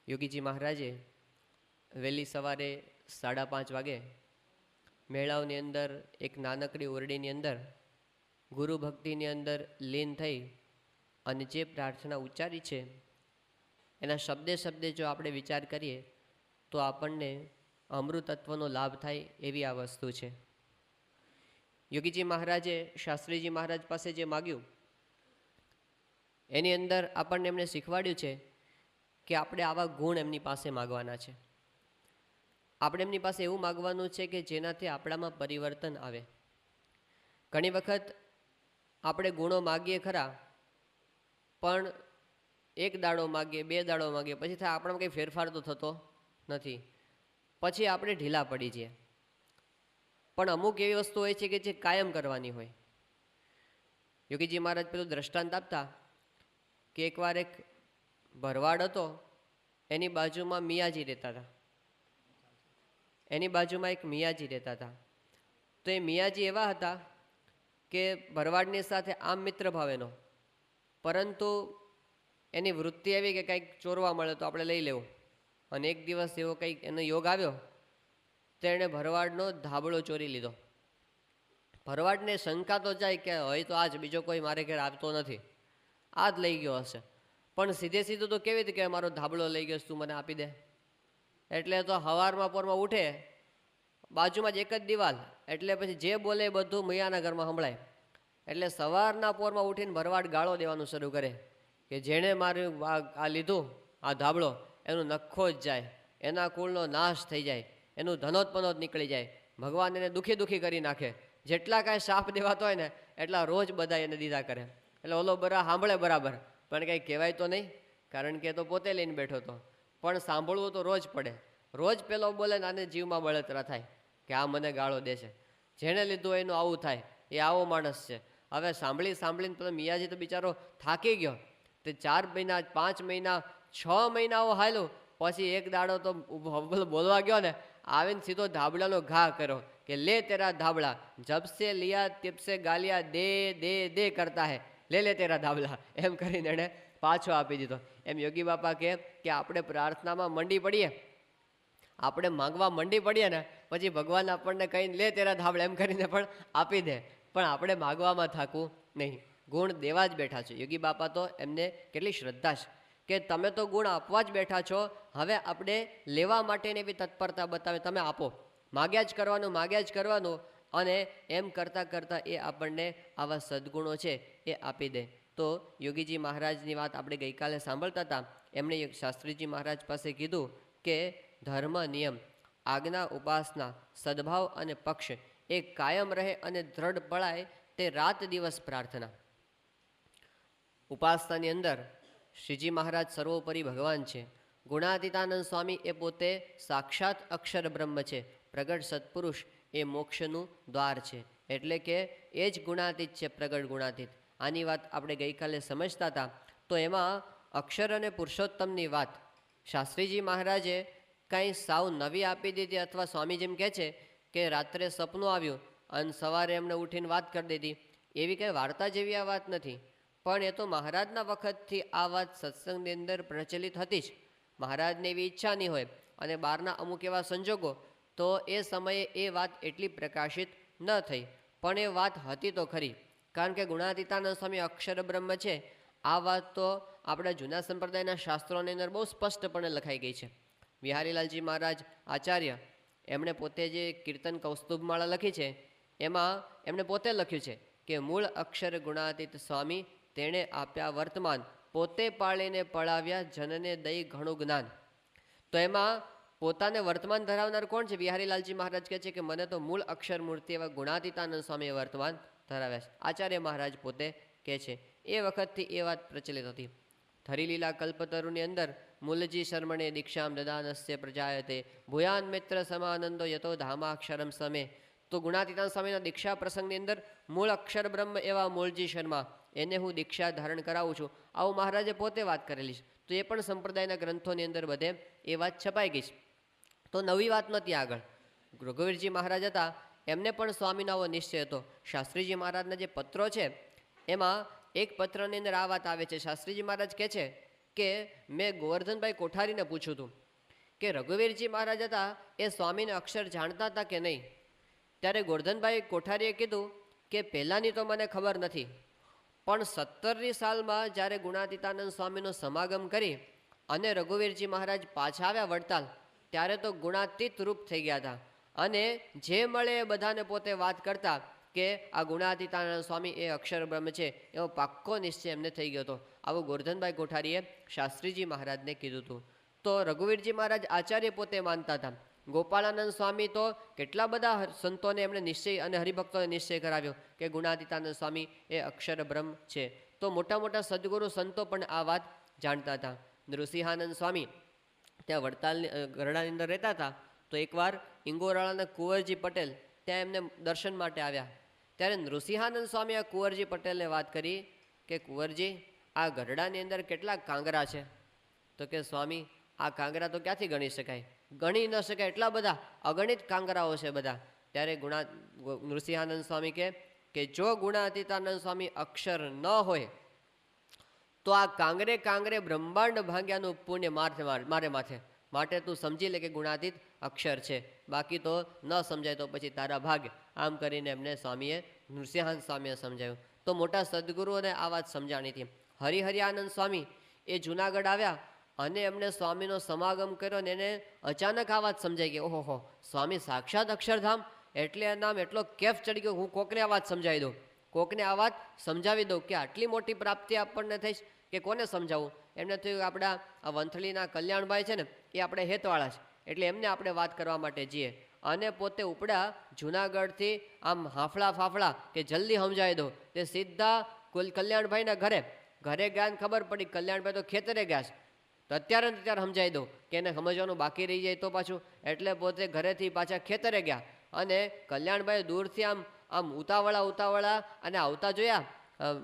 યોગીજી મહારાજે વહેલી સવારે 5:30 વાગે મેળાઓની અંદર એક નાનકડી ઓરડીની અંદર ગુરુ ભક્તિની અંદર લીન થઈ અને જે પ્રાર્થના ઉચ્ચારી છે એના શબ્દે શબ્દે જો આપણે વિચાર કરીએ તો આપણને અમૃતત્વનો લાભ થાય એવી આ વસ્તુ છે. યોગીજી મહારાજે શાસ્ત્રીજી મહારાજ પાસે જે માગ્યું એની અંદર આપણને એમણે શીખવાડ્યું છે કે આપણે આવા ગુણ એમની પાસે માગવાના છે. આપણે એમની પાસે એવું માગવાનું છે કે જેનાથી આપણામાં પરિવર્તન આવે. ઘણી વખત આપણે ગુણો માગીએ ખરા, પણ એક દાડો માગીએ, 2 દાડો માગીએ, પછી થાય આપણામાં કંઈ ફેરફાર તો થતો નથી, પછી આપણે ઢીલા પડી જઈએ. પણ અમુક એવી વસ્તુ હોય છે કે જે કાયમ કરવાની હોય. યોગીજી મહારાજ પેલું દ્રષ્ટાંત આપતા કે એકવાર એક ભરવાડ હતો, એની બાજુમાં મિયાજી રહેતા હતા. એની બાજુમાં એક મિયાજી રહેતા હતા. તો એ મિયાજી એવા હતા કે ભરવાડની સાથે આમ મિત્ર ભાવેનો, પરંતુ એની વૃત્તિ એવી કે કંઈક ચોરવા મળે તો આપણે લઈ લેવું. અને એક દિવસ એવો કંઈક એનો યોગ આવ્યો તો એણે ભરવાડનો ધાબળો ચોરી લીધો. ભરવાડને શંકા તો જાય કે હોય તો આજ, બીજો કોઈ મારે ઘેર આવતો નથી, આ જ લઈ ગયો હશે. પણ સીધે સીધું તો કેવી રીતે કે મારો ધાબળો લઈ ગયો તું મને આપી દે. એટલે તો હવારમાં પોરમાં ઉઠે, બાજુમાં જ એક જ દિવાલ, એટલે પછી જે બોલે એ બધું મૈયાના ઘરમાં સંભળાય. એટલે સવારના પોરમાં ઉઠીને ભરવાડ ગાળો દેવાનું શરૂ કરે કે જેણે મારું આ લીધું, આ ધાબળો, એનું નખો જ જાય, એના કુળનો નાશ થઈ જાય, એનું ધનોત્પનોત નીકળી જાય, ભગવાન એને દુઃખી દુઃખી કરી નાખે. જેટલા કાંઈ શાપ દેવાતો હોય ને એટલા રોજ બધા એને દીધા કરે. એટલે ઓલો સાંભળે બરાબર, પણ કંઈ કહેવાય તો નહીં, કારણ કે એ તો પોતે લઈને બેઠો હતો. પણ સાંભળવું તો રોજ પડે. રોજ પેલો બોલે ને આને જીવમાં બળતરા થાય કે આ મને ગાળો દે છે, જેણે લીધું એનું આવું થાય, એ આવો માણસ છે. હવે સાંભળીને પેલો મિયાજી તો બિચારો થાકી ગયો. તે 4 મહિના, 5 મહિના, 6 મહિનાઓ હાલ્યું. પછી એક દાડો તો બોલવા ગયો ને, આવીને સીધો ધાબળાનો ઘા કર્યો કે લે તેરા ધાબળા, જબસે લિયા તિબસે ગાલિયા દે દે દે કરતા હે, લે તેરા ધાબળા, એમ કરીને એણે પાછો આપી દીધો. એમ યોગી બાપા કહે કે આપણે પ્રાર્થનામાં મંડી પડીએ, આપણે માંગવા મંડી પડીએ ને પછી ભગવાન આપણને કહીને લે તેરા ધાબળા એમ કરીને પણ આપી દે. પણ આપણે માગવામાં થાકવું નહીં, ગુણ દેવા જ બેઠા છે. યોગી બાપા તો એમને કેટલી શ્રદ્ધા છે કે તમે તો ગુણ આપવા જ બેઠા છો, હવે આપણે લેવા માટેની એવી તત્પરતા બતાવે, તમે આપો, માગ્યા જ કરવાનું. અને એમ કરતાં કરતાં એ આપણને આવા સદ્ગુણો છે એ આપી દે. તો યોગીજી મહારાજની વાત આપણે ગઈકાલે સાંભળતા હતા. એમણે શાસ્ત્રીજી મહારાજ પાસે કીધું કે ધર્મ, નિયમ, આજ્ઞા, ઉપાસના, સદભાવ અને પક્ષ એ કાયમ રહે અને દ્રઢ પળાય તે રાત દિવસ પ્રાર્થના. ઉપાસનાની અંદર શ્રીજી મહારાજ સર્વોપરી ભગવાન છે. ગુણાતીતાનંદ સ્વામી એ પોતે સાક્ષાત અક્ષર બ્રહ્મ છે. પ્રગટ સત્પુરુષ એ મોક્ષનું દ્વાર છે. એટલે કે એ જ ગુણાતીત છે, પ્રગટ ગુણાતીત. આની વાત આપણે ગઈકાલે સમજતા હતા. તો એમાં અક્ષર અને પુરુષોત્તમની વાત શાસ્ત્રીજી મહારાજે કાંઈ સાવ નવી આપી દીધી, અથવા સ્વામી જેમ કહે છે કે રાત્રે સપનું આવ્યું અને સવારે એમને ઉઠીને વાત કરી દીધી, એવી કંઈ વાર્તા જેવી આ વાત નથી. પણ એ તો મહારાજના વખતથી આ વાત સત્સંગની અંદર પ્રચલિત હતી જ. મહારાજને એવી ઈચ્છા નહીં હોય અને બહારના અમુક એવા સંજોગો, તો એ સમયે એ વાત એટલી પ્રકાશિત ન થઈ. પણ એ વાત હતી તો ખરી, કારણ કે ગુણાતીતાનંદ સ્વામી અક્ષર બ્રહ્મ છે. આ વાત તો આપણા જૂના સંપ્રદાયના શાસ્ત્રોની અંદર બહુ સ્પષ્ટપણે લખાઈ ગઈ છે. વિહારીલાલજી મહારાજ આચાર્ય એમણે પોતે જે કીર્તન કૌસ્તુભમાળા લખી છે એમાં એમણે પોતે લખ્યું છે કે મૂળ અક્ષર ગુણાતીત સ્વામી તેણે આપ્યા વર્તમાન, પોતે પાળીને પળાવ્યા જનને દઈ ઘણું જ્ઞાન. તો એમાં પોતાને વર્તમાન ધરાવનાર કોણ છે? વિહારીલાલજી મહારાજ કહે છે કે મને તો મૂળ અક્ષર મૂર્તિ એવા ગુણાતીતાનંદ સ્વામીએ વર્તમાન ધરાવ્યા છે. આચાર્ય મહારાજ પોતે કહે છે. એ વખતથી એ વાત પ્રચલિત હતી. ધરીલીલા કલ્પતરુની અંદર મૂલજી શર્મણે દીક્ષામ દદાનસ્ય પ્રજાયતે ભૂયાન મિત્ર સમાનંદો યતો ધામાક્ષરમ સમે. તો ગુણાતીતાનંદ સ્વામીના દીક્ષા પ્રસંગની અંદર મૂળ અક્ષર બ્રહ્મ એવા મૂળજી શર્મા, એને હું દીક્ષા ધારણ કરાવું છું, આવું મહારાજે પોતે વાત કરેલી છે. તો એ પણ સંપ્રદાયના ગ્રંથોની અંદર બધે એ વાત છપાઈ ગઈ છે. તો નવી વાત નથી. આગળ રઘુવીરજી મહારાજ હતા, એમને પણ સ્વામીનો આવો નિશ્ચય હતો. શાસ્ત્રીજી મહારાજના જે પત્રો છે એમાં એક પત્રની અંદર આ વાત આવે છે. શાસ્ત્રીજી મહારાજ કહે છે કે મેં ગોવર્ધનભાઈ કોઠારીને પૂછ્યું હતું કે રઘુવીરજી મહારાજ હતા એ સ્વામીને અક્ષર જાણતા હતા કે નહીં. ત્યારે ગોવર્ધનભાઈ કોઠારીએ કીધું કે પહેલાંની તો મને ખબર નથી, પણ 17મી સાલમાં જ્યારે ગુણાતીતાનંદ સ્વામીનો સમાગમ કરી અને રઘુવીરજી મહારાજ પાછા આવ્યા વડતાલ, ત્યારે તો ગુણાતીત રૂપ થઈ ગયા હતા અને જે મળે એ બધાને પોતે વાત કરતા કે આ ગુણાતીતાનંદ સ્વામી એ અક્ષર બ્રહ્મ છે, એવો પાક્કો નિશ્ચય એમને થઈ ગયો હતો. આવું ગોવર્ધનભાઈ કોઠારીએ શાસ્ત્રીજી મહારાજને કીધું હતું. તો રઘુવીરજી મહારાજ આચાર્ય પોતે માનતા હતા. ગોપાળાનંદ સ્વામી તો કેટલા બધા સંતોને એમણે નિશ્ચય અને હરિભક્તોને નિશ્ચય કરાવ્યો કે ગુણાતીતાનંદ સ્વામી એ અક્ષર બ્રહ્મ છે. તો મોટા મોટા સદગુરુ સંતો પણ આ વાત જાણતા હતા. નૃસિંહાનંદ સ્વામી ત્યાં વડતાલની ગરડાની અંદર રહેતા હતા. તો એકવાર ઇંગોરાળાના કુંવરજી પટેલ ત્યાં એમને દર્શન માટે આવ્યા. ત્યારે નૃસિંહાનંદ સ્વામી આ કુંવરજી પટેલને વાત કરી કે કુંવરજી, આ ગરડાની અંદર કેટલા કાંગરા છે? તો કે સ્વામી, આ કાંગરા તો ક્યાંથી ગણી શકાય, ગણી ન શકાય, એટલા બધા અગણિત કાંગરાઓ છે બધા. ત્યારે નૃસિંહાનંદ સ્વામી કે જો ગુણાતીતાનંદ સ્વામી અક્ષર ન હોય તો આ કાંગરે કાંગરે બ્રહ્માંડ ભાંગ્યાનું પુણ્ય મારે માથે. માટે તું સમજી લે કે ગુણાતીત અક્ષર છે, બાકી તો ન સમજાય તો પછી તારા ભાગ્ય. આમ કરીને એમને સ્વામીએ નૃસિંહાનંદ સ્વામીએ સમજાવ્યું. તો મોટા સદગુરુઓને આ વાત સમજાણી હતી. હરિહરિયાનંદ સ્વામી એ જુનાગઢ આવ્યા અને એમને સ્વામીનો સમાગમ કર્યો ને એને અચાનક આ વાત સમજાઈ ગઈ, ઓહો સ્વામી સાક્ષાત અક્ષરધામ, એટલે આ નામ એટલો કેફ ચડી ગયો, હું કોકને આ વાત સમજાવી દઉં, કોકને આ વાત સમજાવી દઉં કે આટલી મોટી પ્રાપ્તિ આપણને થઈ કે કોને સમજાવું. એમને થયું આપણા આ વંથલીના કલ્યાણભાઈ છે ને, એ આપણે હેતવાળા છે, એટલે એમને આપણે વાત કરવા માટે જઈએ. અને પોતે ઉપડા જુનાગઢથી આમ હાફળા ફાફળા કે જલ્દી સમજાવી દો, તે સીધા કલ્યાણભાઈના ઘરે ગયા ને ખબર પડી કલ્યાણભાઈ તો ખેતરે ગયા છે. તો અત્યારે સમજાવી દઉં કે એને સમજવાનું બાકી રહી જાય તો પાછું, એટલે પોતે ઘરેથી પાછા ખેતરે ગયા અને કલ્યાણભાઈ દૂરથી આમ ઉતાવળા અને આવતા જોયા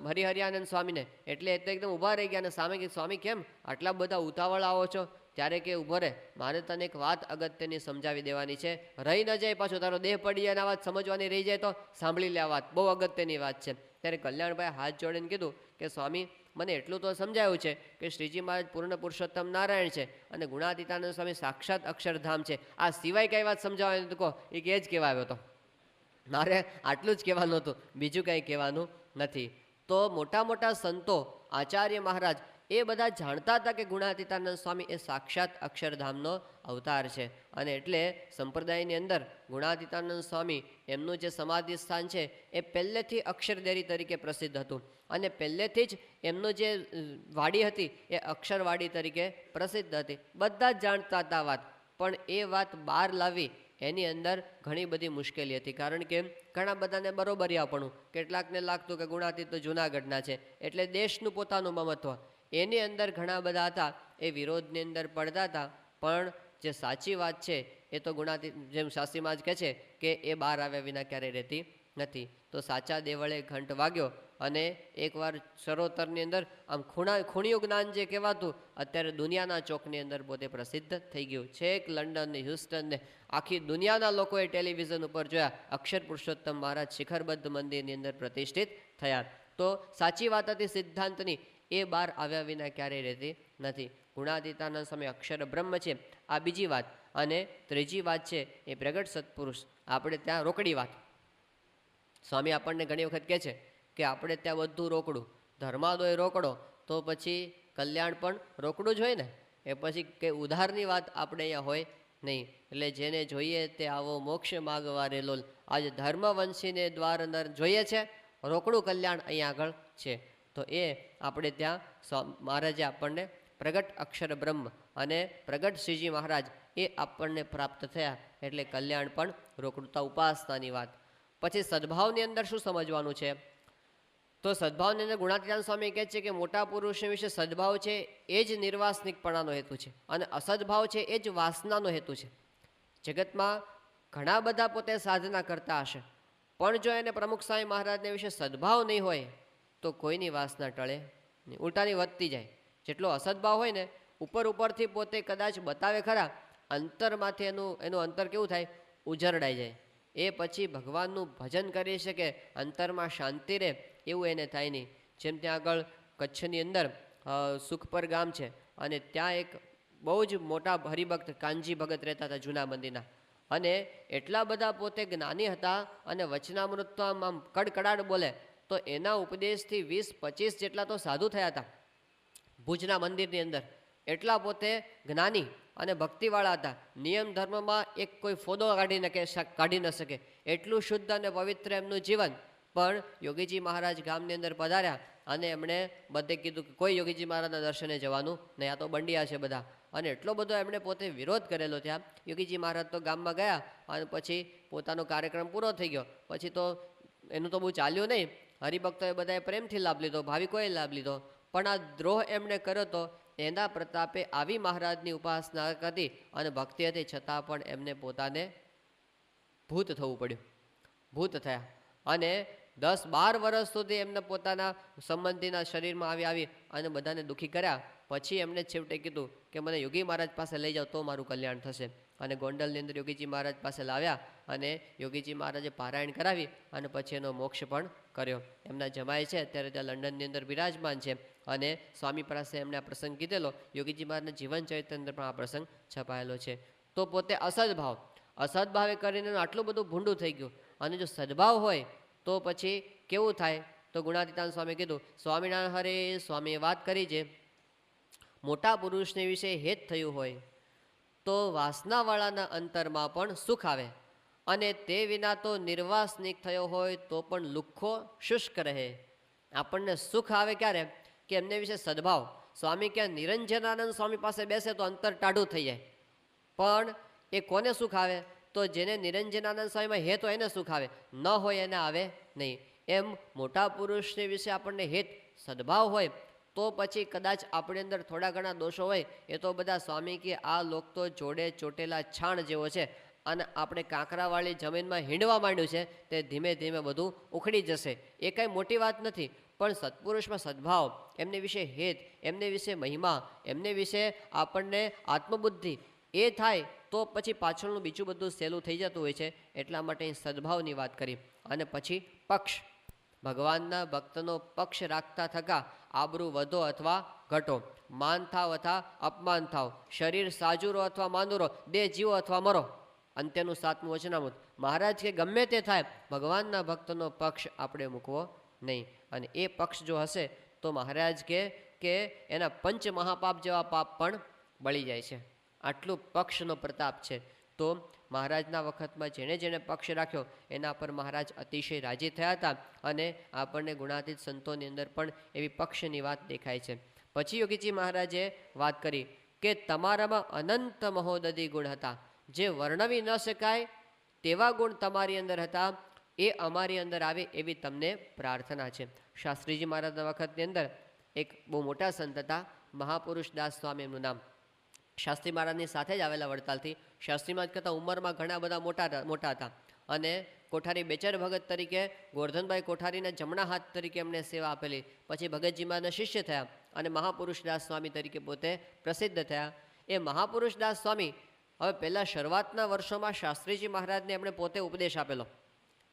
હરિહરિયાનંદ સ્વામીને, એટલે એ તો એકદમ ઊભા રહી ગયા અને સામે કે સ્વામી કેમ આટલા બધા ઉતાવળા આવો છો? ત્યારે કે ઊભો રહે, મારે તને એક વાત અગત્યની સમજાવી દેવાની છે, રહી ન જાય પાછું તારો દેહ પડી જાય અને આ વાત સમજવાની રહી જાય તો સાંભળી લે, આ વાત બહુ અગત્યની વાત છે. ત્યારે કલ્યાણભાઈ હાથ જોડીને કીધું કે સ્વામી, મને એટલું તો સમજાયું છે કે શ્રીજી મહારાજ પૂર્ણ પુરુષોત્તમ નારાયણ છે અને ગુણાતીતાનંદ સ્વામી સાક્ષાત અક્ષરધામ છે. આ સિવાય કઈ વાત સમજાવવાની તો કહો. એ કે જ કહેવા આવ્યો હતો, મારે આટલું જ કહેવાનું હતું, બીજું કંઈ કહેવાનું નથી. તો મોટા મોટા સંતો આચાર્ય મહારાજ એ બધા જાણતા હતા કે ગુણાતીતાનંદ સ્વામી એ સાક્ષાત અક્ષરધામનો અવતાર છે. અને એટલે સંપ્રદાયની અંદર ગુણાતીતાનંદ સ્વામી એમનું જે સમાધિ સ્થાન છે એ પહેલેથી અક્ષરદેરી તરીકે પ્રસિદ્ધ હતું અને પહેલેથી જ એમનું જે વાડી હતી એ અક્ષરવાડી તરીકે પ્રસિદ્ધ હતી. બધા જ જાણતા હતા વાત, પણ એ વાત બહાર લાવી એની અંદર ઘણી બધી મુશ્કેલી હતી. કારણ કે ઘણા બધાને બરોબરિયાપણું, કેટલાકને લાગતું કે ગુણાતીત તો જૂનાગઢના છે એટલે દેશનું પોતાનું મમત્વ, એની અંદર ઘણા બધા હતા એ વિરોધની અંદર પડતા હતા. પણ જે સાચી વાત છે એ તો ગુણાતીત, જેમ શાસ્ત્રીમાં જ કહે છે કે એ બહાર આવ્યા વિના ક્યારેય રહેતી નથી. તો સાચા દેવળે ઘંટ વાગ્યો અને એકવાર સરોતરની અંદર આમ ખૂણિયું જ્ઞાન જે કહેવાતું અત્યારે દુનિયાના ચોકની અંદર પોતે પ્રસિદ્ધ થઈ ગયું. છેક લંડન ને હ્યુસ્ટન ને આખી દુનિયાના લોકોએ ટેલિવિઝન ઉપર જોયા અક્ષર પુરુષોત્તમ મહારાજ શિખરબદ્ધ મંદિરની અંદર પ્રતિષ્ઠિત થયા. તો સાચી વાત હતી સિદ્ધાંતની, એ બહાર આવ્યા વિના ક્યારેય રહેતી નથી. ગુણાતીતાનંદ સ્વામી અક્ષર બ્રહ્મ છે, આ બીજી વાત. અને ત્રીજી વાત છે એ પ્રગટ સત્પુરુષ, આપણે ત્યાં રોકડી વાત. સ્વામી આપણને ઘણી વખત કહે છે કે આપણે ત્યાં બધું રોકડું, ધર્માદો એ રોકડો, તો પછી કલ્યાણ પણ રોકડું જ હોય ને. એ પછી કે ઉધારની વાત આપણે અહીંયા હોય નહીં. એટલે જેને જોઈએ તે આવો મોક્ષ માગવા રે લોલ, આજે ધર્મવંશીને દ્વાર અંદર જોઈએ છે, રોકડું કલ્યાણ અહીંયા આગળ છે. તો એ આપણે ત્યાં મહારાજે આપણને પ્રગટ અક્ષર બ્રહ્મ અને પ્રગટ શ્રીજી મહારાજ એ આપણને પ્રાપ્ત થયા, એટલે કલ્યાણ પણ રોકડું. ઉપાસનાની વાત. પછી સદભાવની અંદર શું સમજવાનું છે? તો સદભાવની અંદર ગુણાતીતાનંદ સ્વામી કહે છે કે મોટા પુરુષો વિશે સદભાવ છે એ જ નિર્વાસનિકપણાનો હેતુ છે અને અસદભાવ છે એ જ વાસનાનો હેતુ છે. જગતમાં ઘણા બધા પોતે સાધના કરતા હશે, પણ જો એને પ્રમુખ સ્વામી મહારાજને વિશે સદભાવ નહીં હોય તો કોઈની વાસના ટળે નહીં, ઉલટાની વધતી જાય. જેટલો અસદભાવ હોય ને, ઉપરથી પોતે કદાચ બતાવે ખરા, અંતરમાંથી એનું અંતર કેવું થાય, ઉજરડાઈ જાય. એ પછી ભગવાનનું ભજન કરી શકે, અંતરમાં શાંતિ રહે, એવું એને થાય નહીં. જેમ ત્યાં આગળ કચ્છની અંદર સુખપર ગામ છે, અને ત્યાં એક બહુ જ મોટા હરિભક્ત કાનજી ભગત રહેતા હતા જૂના મંદિરના. અને એટલા બધા પોતે જ્ઞાની હતા, અને વચનામૃત તો આમ કડકડાટ બોલે. તો એના ઉપદેશથી 20-25 જેટલા તો સાધુ થયા હતા ભુજના મંદિરની અંદર. એટલા પોતે જ્ઞાની અને ભક્તિવાળા હતા. નિયમ ધર્મમાં એક કોઈ ફોદો કાઢી ન શકે એટલું શુદ્ધ અને પવિત્ર એમનું જીવન. પણ યોગીજી મહારાજ ગામની અંદર પધાર્યા, અને એમણે બધે કીધું કે કોઈ યોગીજી મહારાજના દર્શને જવાનું નહીં, આ તો બંડિયા છે બધા. અને એટલો બધો એમણે પોતે વિરોધ કરેલો ત્યાં. યોગીજી મહારાજ તો ગામમાં ગયા, અને પછી પોતાનો કાર્યક્રમ પૂરો થઈ ગયો. પછી તો એનું તો બહુ ચાલ્યું નહીં. હરિભક્તોએ બધાએ પ્રેમથી લાભ લીધો, ભાવિકોએ લાભ લીધો. પણ આ દ્રોહ એમણે કર્યો તો એના પ્રતાપે આવી મહારાજની ઉપાસના હતી અને ભક્તિ હતી, છતાં પણ એમને પોતાને ભૂત થવું પડ્યું. ભૂત થયા, અને 10-12 વર્ષ સુધી એમને પોતાના સંબંધીના શરીરમાં આવી અને બધાને દુઃખી કર્યા. પછી એમણે છેવટે કીધું કે મને યોગી મહારાજ પાસે લઈ જાઓ તો મારું કલ્યાણ થશે. અને ગોંડલની અંદર યોગીજી મહારાજ પાસે લાવ્યા, અને યોગીજી મહારાજે પારાયણ કરાવી, અને પછી એનો મોક્ષ પણ કર્યો. એમના જમાય છે અત્યારે ત્યાં લંડનની અંદર બિરાજમાન છે. અને સ્વામી પાસે એમણે આ પ્રસંગ કીધેલો. યોગીજી મહારાજના જીવન ચરિત્ર અંદર પણ આ પ્રસંગ છપાયેલો છે. તો પોતે અસદભાવે કરીને આટલું બધું ભૂંડું થઈ ગયું. અને જો સદભાવ હોય તો પછી કેવું થાય? તો ગુણાતીતાન સ્વામી કીધું, સ્વામિનારાયણ હરે સ્વામીએ વાત કરી છે, મોટા પુરુષને વિશે હેત થયું હોય તો વાસનાવાળાના અંતરમાં પણ સુખ આવે, અને તે વિના તો નિર્વાસનિક થયો હોય તો પણ લુખ્ખો શુષ્ક રહે. આપણને સુખ આવે ક્યારે? કે એમને વિશે સદભાવ. સ્વામી ક્યાં નિરંજનાનંદ સ્વામી પાસે બેસે તો અંતર ટાઢું થઈ જાય. પણ એ કોને સુખ આવે? તો જેને નિરંજનાનંદ સ્વામીમાં હેત હોય એને સુખ આવે, ન હોય એને આવે નહીં. એમ મોટા પુરુષને વિશે આપણને હેત સદભાવ હોય તો પછી કદાચ આપણી અંદર થોડા ઘણા દોષો હોય, એ તો બધા સ્વામી કે આ લોક તો જોડે ચોટેલા છાણ જેવો છે, અને આપણે કાંકરાવાળી જમીનમાં હીંડવા માંડ્યું છે, તે ધીમે ધીમે બધું ઉખડી જશે. એ કાંઈ મોટી વાત નથી. પણ સત્પુરુષમાં સદભાવ, એમને વિશે હેત, એમને વિશે મહિમા, એમને વિશે આપણને આત્મબુદ્ધિ એ થાય તો પછી પાછળનું બીજું બધું સહેલું થઈ જતું હોય છે. એટલા માટે સદભાવની વાત કરી. અને પછી પક્ષ, ભગવાનના ભક્તનો પક્ષ રાખતા થકા આબરૂ વધો અથવા ઘટો, માન થાવ અથવા અપમાન થાવ, શરીર સાજુરો અથવા માંદુરો, દેહ જીવો અથવા મરો. અંત્યનું 7મું વચનામૃત. મહારાજ કે ગમે તે થાય, ભગવાનના ભક્તનો પક્ષ આપણે મૂકવો નહીં. અને એ પક્ષ જો હશે તો મહારાજ કે એના પંચ મહાપાપ જેવા પાપ પણ બળી જાય છે. આટલું પક્ષનો પ્રતાપ છે. તો મહારાજના વખતમાં જેણે જેણે પક્ષ રાખ્યો એના પર મહારાજ અતિશય રાજી થયા હતા. અને આપણને ગુણાતીત સંતોની અંદર પણ એવી પક્ષની વાત દેખાય છે. પછી યોગીજી મહારાજે વાત કરી કે તમારામાં અનંત મહોદધિ ગુણ હતા, જે વર્ણવી ન શકાય તેવા ગુણ તમારી અંદર હતા, એ અમારી અંદર આવે એવી તમને પ્રાર્થના છે. શાસ્ત્રીજી મહારાજના વખતની અંદર એક બહુ મોટા સંત હતા, મહાપુરુષ દાસ સ્વામી એમનું નામ. શાસ્ત્રી મહારાજની સાથે જ આવેલા વડતાલથી. શાસ્ત્રી મહારાજ કરતાં ઉંમરમાં ઘણા બધા મોટા હતા. અને કોઠારી બેચર ભગત તરીકે ગોરધનભાઈ કોઠારીના જમણા હાથ તરીકે એમણે સેવા આપેલી. પછી ભગતજી મહારાજના શિષ્ય થયા અને મહાપુરુષ દાસ સ્વામી તરીકે પોતે પ્રસિદ્ધ થયા. એ મહાપુરુષ દાસ સ્વામી હવે પહેલાં શરૂઆતના વર્ષોમાં શાસ્ત્રીજી મહારાજને એમણે પોતે ઉપદેશ આપેલો.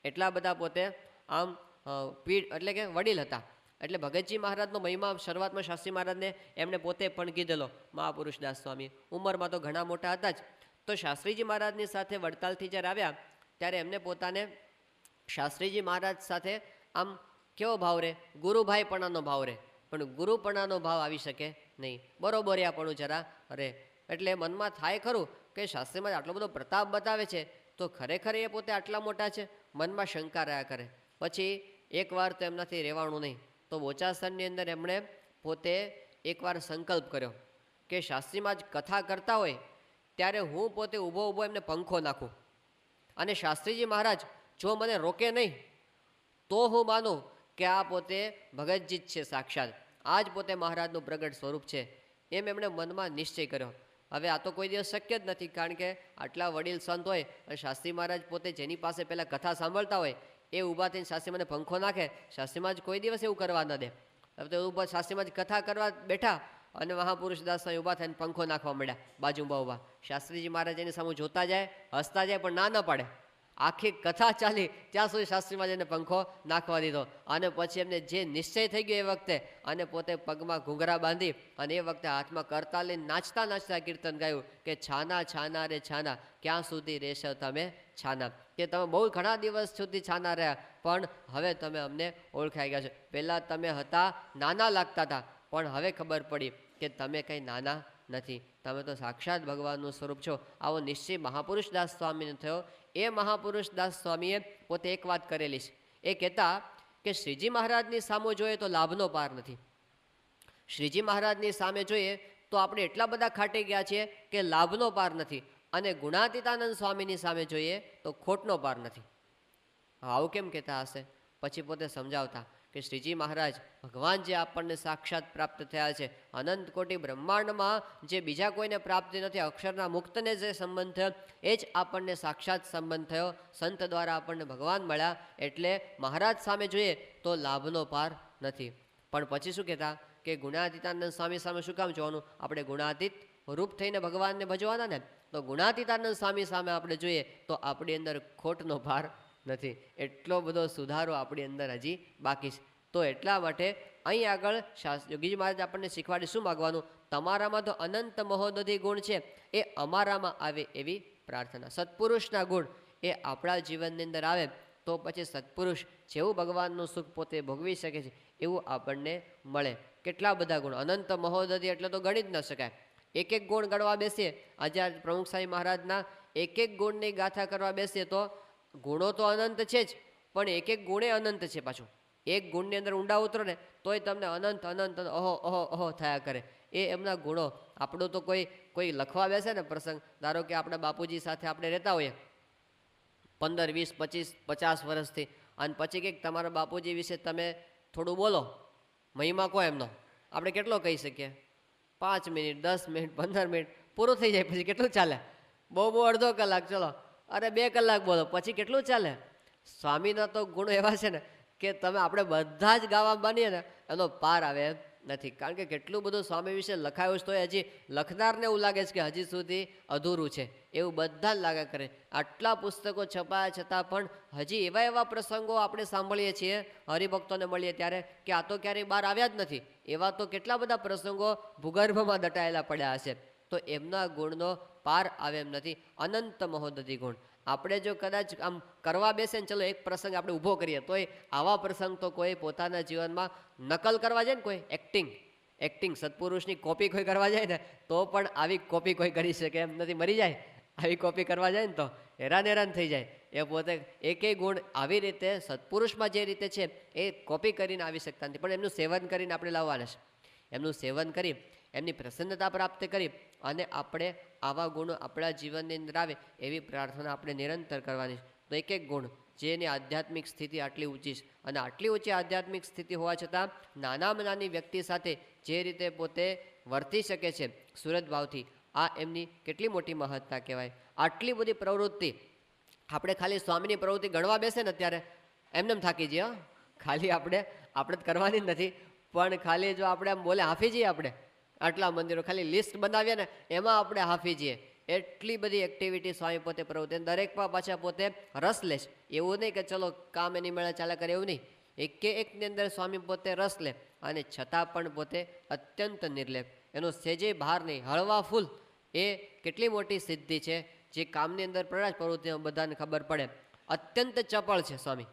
એટલા બધા પોતે આમ પીઢ એટલે કે વડીલ હતા. એટલે ભગતજી મહારાજનો મહિમા શરૂઆતમાં શાસ્ત્રી મહારાજને એમણે પોતે પણ કીધેલો. મહાપુરુષ દાસ સ્વામી ઉંમરમાં તો ઘણા મોટા હતા જ. તો શાસ્ત્રીજી મહારાજની સાથે વડતાલથી જ્યારે આવ્યા ત્યારે એમને પોતાને શાસ્ત્રીજી મહારાજ સાથે આમ કેવો ભાવ રહે? ગુરુભાઈપણાનો ભાવ રહે. પણ ગુરુપણાનો ભાવ આવી શકે નહીં, બરોબરિયાપણું જરા રહે. એટલે મનમાં થાય ખરું કે શાસ્ત્રીમાં આટલો બધો પ્રતાપ બતાવે છે તો ખરેખર એ પોતે આટલા મોટા છે? મનમાં શંકા રહ્યા કરે. પછી એકવાર તો એમનાથી રહેવાનું નહીં, તો બોચાસણની અંદર એમણે પોતે એકવાર સંકલ્પ કર્યો કે શાસ્ત્રીમાં જ કથા કરતા હોય ત્યારે હું પોતે ઊભો એમને પંખો નાખું, અને શાસ્ત્રીજી મહારાજ જો મને રોકે નહીં તો હું માનું કે આ પોતે ભગતજી જ છે સાક્ષાત, આ જ પોતે મહારાજનું પ્રગટ સ્વરૂપ છે. એમ એમણે મનમાં નિશ્ચય કર્યો. હવે આ તો કોઈ દિવસ શક્ય જ નથી, કારણ કે આટલા વડીલ સંત હોય અને શાસ્ત્રી મહારાજ પોતે જેની પાસે પહેલાં કથા સાંભળતા હોય એ ઊભા થઈને શાસ્ત્રી મને પંખો નાખે, શાસ્ત્રીમાં જ કોઈ દિવસ એવું કરવા ન દે. હવે તો ઊભા શાસ્ત્રીમાં જ કથા કરવા બેઠા અને મહાપુરુષ દાસ સ્વામી ઊભા થઈને પંખો નાખવા માંડ્યા બાજુમાં ઊભા. શાસ્ત્રીજી મહારાજ એની સામે જોતા જાય, હસતા જાય, પણ ના પાડે. આખી કથા ચાલી ત્યાં સુધી શાસ્ત્રીમાં જઈને પંખો નાખવા દીધો. અને પછી એમને જે નિશ્ચય થઈ ગયો એ વખતે, અને પોતે પગમાં ઘૂંઘરા બાંધી અને એ વખતે હાથમાં કરતા લઈને નાચતા નાચતા કીર્તન ગાયું કે છાના છાના રે છાના, ક્યાં સુધી રહેશો તમે છાના, કે તમે બહુ ઘણા દિવસ સુધી છાના રહ્યા, પણ હવે તમે અમને ઓળખાઈ ગયા છો. પહેલાં તમે હતા નાના લાગતા હતા, પણ હવે ખબર પડી કે તમે કંઈ નાના નથી, તમે તો સાક્ષાત ભગવાનનું સ્વરૂપ છો. આવો નિશ્ચય મહાપુરુષ દાસ સ્વામીને થયો. એ મહાપુરુષ દાસ સ્વામીએ પોતે એક વાત કરેલી છે. એ કહેતા કે શ્રીજી મહારાજની સામે જોઈએ તો લાભનો પાર નથી. શ્રીજી મહારાજની સામે જોઈએ તો આપણે એટલા બધા ખાટી ગયા છીએ કે લાભનો પાર નથી. અને ગુણાતીતાનંદ સ્વામીની સામે જોઈએ તો ખોટનો પાર નથી. આવું કેમ કહેતા હશે? પછી પોતે સમજાવતા કે શ્રીજી મહારાજ ભગવાન જે આપણને સાક્ષાત પ્રાપ્ત થયા છે, અનંત કોટી બ્રહ્માંડમાં જે બીજા કોઈને પ્રાપ્તિ નથી, અક્ષરના મુક્તને જે સંબંધ થયો એ જ આપણને સાક્ષાત સંબંધ થયો. સંત દ્વારા આપણને ભગવાન મળ્યા, એટલે મહારાજ સામે જોઈએ તો લાભનો પાર નથી. પણ પછી શું કહેતા કે ગુણાતીતાનંદ સ્વામી સામે શું કામ જોવાનું? આપણે ગુણાતીત રૂપ થઈને ભગવાનને ભજવાના ને, તો ગુણાતીતાનંદ સ્વામી સામે આપણે જોઈએ તો આપણી અંદર ખોટનો પાર નથી. એટલો બધો સુધારો આપણી અંદર હજી બાકી છે. તો એટલા માટે અહીં આગળ યોગીજી મહારાજ આપણને શીખવાડી શું માગવાનું? તમારામાં તો અનંત મહોદધિ ગુણ છે, એ અમારામાં આવે એવી પ્રાર્થના. સત્પુરુષના ગુણ એ આપણા જીવનની અંદર આવે તો પછી સત્પુરુષ જેવું ભગવાનનું સુખ પોતે ભોગવી શકે છે એવું આપણને મળે. કેટલા બધા ગુણ, અનંત મહોદધિ એટલે તો ગણી જ ન શકાય. એક એક ગુણ ગણવા બેસીએ, આજે પ્રમુખ સ્વામી મહારાજના એક એક ગુણની ગાથા કરવા બેસીએ તો ગુણો તો અનંત છે જ, પણ એક એક ગુણે અનંત છે. પાછું એક ગુણની અંદર ઊંડા ઉતરો ને તોય તમને અનંત અનંત અહો અહો અહો થયા કરે. એ એમના ગુણો. આપણું તો કોઈ લખવા બેસે ને પ્રસંગ, ધારો કે આપણા બાપુજી સાથે આપણે રહેતા હોઈએ 15, 20, 25, 50 વર્ષથી, અને પછી કંઈક તમારા બાપુજી વિશે તમે થોડું બોલો, મહિમા કહો એમનો, આપણે કેટલો કહી શકીએ? 5 મિનિટ, 10 મિનિટ, 15 મિનિટ પૂરું થઈ જાય. પછી કેટલું ચાલે? બહુ અડધો કલાક, ચલો અરે 2 કલાક બોલો, પછી કેટલું ચાલે? સ્વામીના તો ગુણો એવા છે ને કે તમે આપણે બધા જ ગાવા બનીએ ને એનો પાર આવે એમ નથી. કારણ કે કેટલું બધું સ્વામી વિશે લખાયું છે તો હજી લખનારને એવું લાગે છે કે હજી સુધી અધૂરું છે, એવું બધા જ લાગ્યા કરે. આટલા પુસ્તકો છપાયા છતાં પણ હજી એવા પ્રસંગો આપણે સાંભળીએ છીએ, હરિભક્તોને મળીએ ત્યારે, કે આ તો ક્યારેય બહાર આવ્યા જ નથી. એવા તો કેટલા બધા પ્રસંગો ભૂગર્ભમાં દટાયેલા પડ્યા હશે. તો એમના ગુણનો પાર આવે એમ નથી. અનંત મહોદધિ ગુણ. આપણે જો કદાચ આમ કરવા બેસે ને, ચલો એક પ્રસંગ આપણે ઊભો કરીએ, તોય આવા પ્રસંગ તો કોઈ પોતાના જીવનમાં નકલ કરવા જાય ને, કોઈ એક્ટિંગ સત્પુરુષની કોપી કોઈ કરવા જાય ને તો પણ આવી કોપી કોઈ કરી શકે એમ નથી. મરી જાય આવી કોપી કરવા જાય ને તો હેરાન થઈ જાય. એ પોતે એકેય ગુણ આવી રીતે સત્પુરુષમાં જે રીતે છે એ કોપી કરીને આવી શકતા નથી, પણ એમનું સેવન કરીને આપણે લાવવાના છે. એમનું સેવન કરી, એમની પ્રસન્નતા પ્રાપ્ત કરી અને આપણે આવા ગુણો આપણા જીવનની અંદર આવે એવી પ્રાર્થના આપણે નિરંતર કરવાની છે. તો એક ગુણ જેની આધ્યાત્મિક સ્થિતિ આટલી ઊંચી છે, અને આટલી ઊંચી આધ્યાત્મિક સ્થિતિ હોવા છતાં નાનામાં નાની વ્યક્તિ સાથે જે રીતે પોતે વર્તી શકે છે સુરત ભાવથી, આ એમની કેટલી મોટી મહત્તા કહેવાય. આટલી બધી પ્રવૃત્તિ આપણે ખાલી સ્વામીની પ્રવૃત્તિ ગણવા બેસે ને ત્યારે એમને થાકી જઈએ. ખાલી આપણે જ કરવાની જ નથી, પણ ખાલી જો આપણે આમ બોલે હાંફી જઈએ, આપણે આટલા મંદિરો ખાલી લિસ્ટ બનાવીએ ને એમાં આપણે હાંફી જઈએ. એટલી બધી એક્ટિવિટી સ્વામી પોતે પ્રવૃત્તિ, દરેકમાં પાછા પોતે રસ લે છે. એવું નહીં કે ચલો કામ એની મેળે ચાલે કરે, એવું નહીં. એકની અંદર સ્વામી પોતે રસ લે, અને છતાં પણ પોતે અત્યંત નિર્લેપ, એનો સેજે બહાર નહીં, હળવા ફૂલ. એ કેટલી મોટી સિદ્ધિ છે જે કામની અંદર પ્રવૃત્તિમાં બધાને ખબર પડે. અત્યંત ચપળ છે સ્વામી,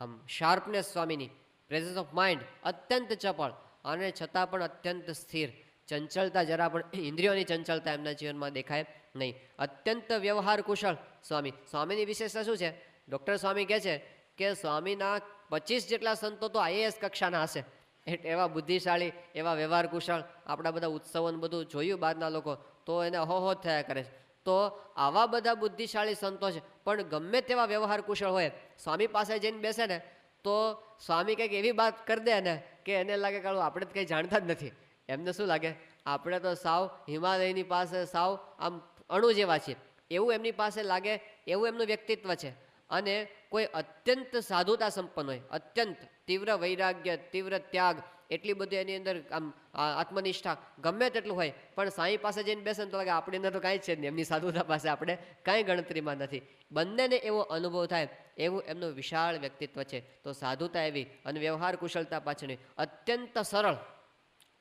આમ શાર્પનેસ સ્વામીની, પ્રેઝન્સ ઓફ માઇન્ડ અત્યંત ચપળ, અને છતાં પણ અત્યંત સ્થિર. ચંચળતા જરા પણ, ઇન્દ્રિયોની ચંચળતા એમના જીવનમાં દેખાય નહીં. અત્યંત વ્યવહાર કુશળ સ્વામીની વિશેષતા શું છે? ડૉક્ટર સ્વામી કહે છે કે સ્વામીના 25 જેટલા સંતો તો IAS કક્ષાના હશે. એવા બુદ્ધિશાળી, એવા વ્યવહાર કુશળ. આપણા બધા ઉત્સવોને બધું જોયું બહારના લોકો તો એને અહોહો થયા કરે છે. તો આવા બધા બુદ્ધિશાળી સંતો છે, પણ ગમે તેવા વ્યવહાર કુશળ હોય, સ્વામી પાસે જઈને બેસે ને તો સ્વામી કંઈક એવી વાત કરી દે ને કે એને લાગે કે આપણે તો કંઈ જાણતા જ નથી. એમને શું લાગે? આપણે તો સાવ હિમાલયની પાસે સાવ આમ અણુ જેવા છીએ એવું એમની પાસે લાગે. એવું એમનું વ્યક્તિત્વ છે. અને કોઈ અત્યંત સાધુતા સંપન્ન હોય, અત્યંત તીવ્ર વૈરાગ્ય, તીવ્ર ત્યાગ, એટલી બધી એની અંદર આમ આત્મનિષ્ઠા ગમે તેટલું હોય, પણ સાંઈ પાસે જઈને બેસે ને તો લાગે આપણી અંદર તો કાંઈ જ છે નહીં, એમની સાધુતા પાસે આપણે કાંઈ ગણતરીમાં નથી. બંનેને એવો અનુભવ થાય એવું એમનું વિશાળ વ્યક્તિત્વ છે. તો સાધુતા એવી અને વ્યવહાર કુશળતા પાછળની અત્યંત સરળ.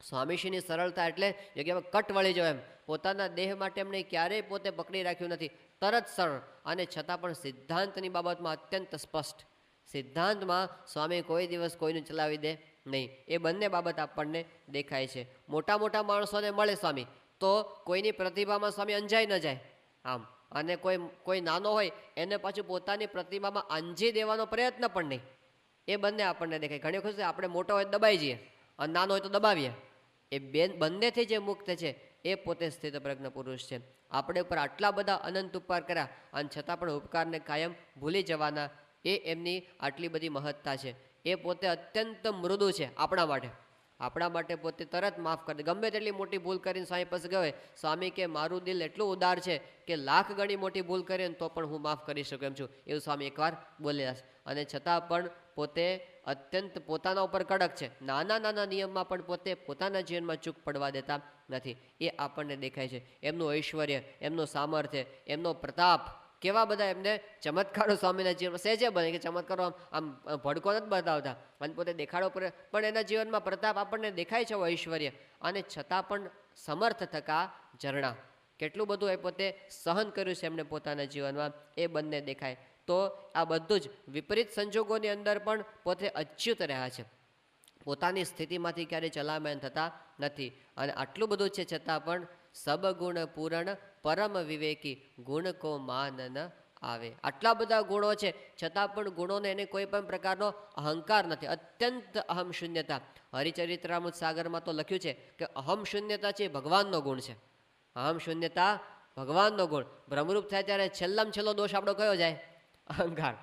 સ્વામીશ્રીની સરળતા એટલે જગ્યામાં કટ વળી જાવ એમ. પોતાના દેહ માટે એમણે ક્યારેય પોતે પકડી રાખ્યું નથી, તરત સરળ, અને છતાં પણ સિદ્ધાંતની બાબતમાં અત્યંત સ્પષ્ટ. સિદ્ધાંતમાં સ્વામી કોઈ દિવસ કોઈનું ચલાવી દે નહીં. એ બંને બાબત આપણને દેખાય છે. મોટા મોટા માણસોને મળે સ્વામી તો કોઈની પ્રતિભામાં સ્વામી અંજાઈ ન જાય આમ, અને કોઈ નાનો હોય એને પાછું પોતાની પ્રતિભામાં અંજી દેવાનો પ્રયત્ન પણ નહીં. એ બંને આપણને દેખાય. ઘણી વખત આપણે મોટો હોય દબાઈ જઈએ અને નાનો હોય તો દબાવીએ. એ બંનેથી જે મુક્ત છે એ પોતે સ્થિતપ્રજ્ઞ પુરુષ છે. આપણે ઉપર આટલા બધા અનંત ઉપકાર કર્યા અને છતાં પણ ઉપકારને કાયમ ભૂલી જવાના, એ એમની આટલી બધી મહત્તા છે. એ પોતે અત્યંત મૃદુ છે આપણા માટે પોતે તરત માફ કરી દે. ગમે તેટલી મોટી ભૂલ કરીને સ્વામી પાસે ગયો, સ્વામી કે મારું દિલ એટલું ઉદાર છે કે લાખ ગણી મોટી ભૂલ કરે ને તો પણ હું માફ કરી શકું એમ છું, એવું સ્વામી એકવાર બોલેલા છે. અને છતાં પણ પોતે અત્યંત પોતાના ઉપર કડક છે. નાના નાના નિયમમાં પણ પોતે પોતાના જીવનમાં ચૂક પડવા દેતા નથી. એ આપણને દેખાય છે. એમનું ઐશ્વર્ય, એમનું સામર્થ્ય, એમનો પ્રતાપ, કેવા બધા એમને ચમત્કારો સ્વામીના જીવનમાં સહેજે બને કે ચમત્કારો આમ ભડકો નથી બતાવતા અને પોતે દેખાડો પણ એના જીવનમાં પ્રતાપ આપણને દેખાય છે, ઐશ્વર્ય, અને છતાં પણ સમર્થ થકા ઝરણા. કેટલું બધું એ પોતે સહન કર્યું છે એમને પોતાના જીવનમાં, એ બંને દેખાય. તો આ બધું જ વિપરીત સંજોગોની અંદર પણ પોતે અચ્યુત રહ્યા છે. પોતાની સ્થિતિમાંથી ક્યારેય ચલામણ થતા નથી. અને આટલું બધું છે છતાં પણ સબગુણ પૂરણ પરમ વિવેકી ગુણ કો માન ન આવે. આટલા બધા ગુણો છે છતાં પણ ગુણોને એને કોઈ પણ પ્રકારનો અહંકાર નથી. અત્યંત અહમ શૂન્યતા. હરિચરિત્રામૃત સાગરમાં તો લખ્યું છે કે અહમ શૂન્યતા છે ભગવાનનો ગુણ છે. અહમ શૂન્યતા ભગવાનનો ગુણ. બ્રહ્મરૂપ થાય ત્યારે છેલ્લામાં છેલ્લો દોષ આપણો કયો જાય? અહંકાર.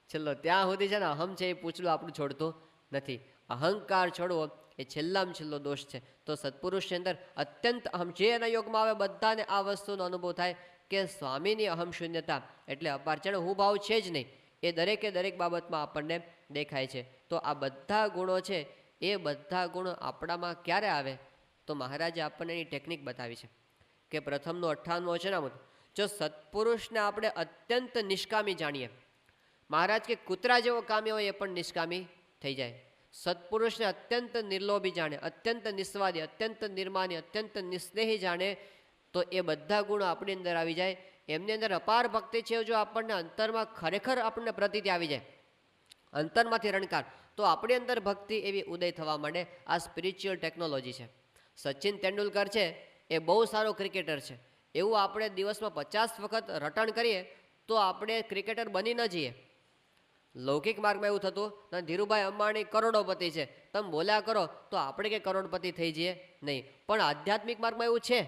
છેલ્લો ત્યાં સુધી છે ને અહમ છે એ પૂછલું આપણું છોડતું નથી. અહંકાર છોડવો એ છેલ્લામાં છેલ્લો દોષ છે. તો સત્પુરુષની અંદર અત્યંત અહમ, જે એના યોગમાં આવે બધાને આ વસ્તુનો અનુભવ થાય કે સ્વામીની અહમ શૂન્યતા એટલે અપાર છે, હું ભાવ છે જ નહીં, એ દરેકે દરેક બાબતમાં આપણને દેખાય છે. તો આ બધા ગુણો છે એ બધા ગુણો આપણામાં ક્યારે આવે? તો મહારાજે આપણને એની ટેકનિક બતાવી છે કે પ્રથમનું 58મું વચનામૃત, જો સત્પુરુષને આપણે અત્યંત નિષ્કામી જાણીએ, મહારાજ કે કૂતરા જેવો કામી હોય એ પણ નિષ્કામી થઈ જાય. સત્પુરુષને અત્યંત નિર્લોભી જાણે, અત્યંત નિસ્વાદી, અત્યંત નિર્માની, અત્યંત નિસ્નેહી જાણે, તો એ બધા ગુણો આપણી અંદર આવી જાય. એમની અંદર અપાર ભક્તિ છે. જો આપણને અંતરમાં ખરેખર આપણને પ્રતીતિ આવી જાય, અંતરમાંથી રણકાર, તો આપણી અંદર ભક્તિ એવી ઉદય થવા માંડે. આ સ્પિરિચ્યુઅલ ટેકનોલોજી છે. સચિન તેંડુલકર છે એ બહુ સારો ક્રિકેટર છે. એવું આપણે દિવસમાં 50 વખત રટણ કરીએ તો આપણે ક્રિકેટર બની ન જઈએ. લૌકિક માર્ગમાં એવું થતું, ધીરુભાઈ અંબાણી કરોડોપતિ છે, તમે બોલ્યા કરો તો આપણે કે કરોડપતિ થઈ જઈએ નહીં. પણ આધ્યાત્મિક માર્ગમાં એવું છે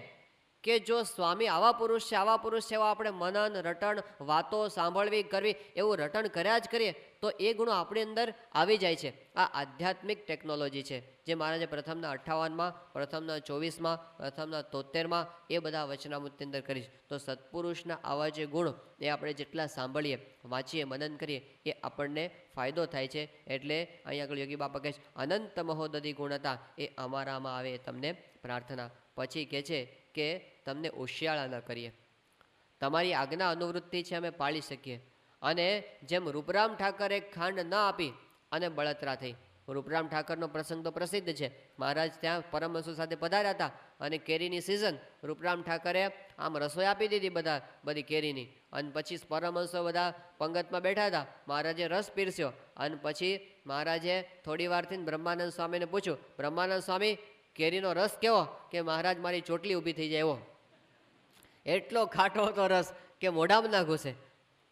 કે જો સ્વામી આવા પુરુષ છે, આવા પુરુષ છે, એવા આપણે મનન રટણ વાતો સાંભળવી કરવી એવું રટણ કર્યા જ કરીએ તો એ ગુણો આપણી અંદર આવી જાય છે. આ આધ્યાત્મિક ટેકનોલોજી છે જે મહારાજે પ્રથમના 58માં, પ્રથમના 24માં, પ્રથમના 73માં એ બધા વચનામૃતની અંદર કરી. તો સત્પુરુષના આવા જે ગુણો એ આપણે જેટલા સાંભળીએ, વાંચીએ, મનન કરીએ એ આપણને ફાયદો થાય છે. એટલે અહીંયા આગળ યોગી બાપા કહે છે અનંત મહોદધિ ગુણતા એ અમારામાં આવે એ તમને પ્રાર્થના. પછી કહે છે કે તમને ઓશિયાળા ન કરીએ, તમારી આજ્ઞા અનુવૃત્તિ છે અમે પાળી શકીએ. અને જેમ રૂપરામ ઠાકરે ખાંડ ન આપી અને બળતરા થઈ. રૂપરામ ઠાકરનો પ્રસંગ તો પ્રસિદ્ધ છે. મહારાજ ત્યાં પરમહંસો સાથે પધાર્યા હતા અને કેરીની સિઝન, રૂપરામ ઠાકરે આમ રસોઈ આપી દીધી બધી કેરીની, અને પછી પરમહંસો બધા પંગતમાં બેઠા હતા. મહારાજે રસ પીરસ્યો અને પછી મહારાજે થોડી વારથી બ્રહ્માનંદ સ્વામીને પૂછ્યું, બ્રહ્માનંદ સ્વામી કેરીનો રસ કેવો? કે મહારાજ મારી ચોટલી ઊભી થઈ જાય એવો. એટલો ખાટો હતો રસ કે મોઢામાં ના ઘૂસે.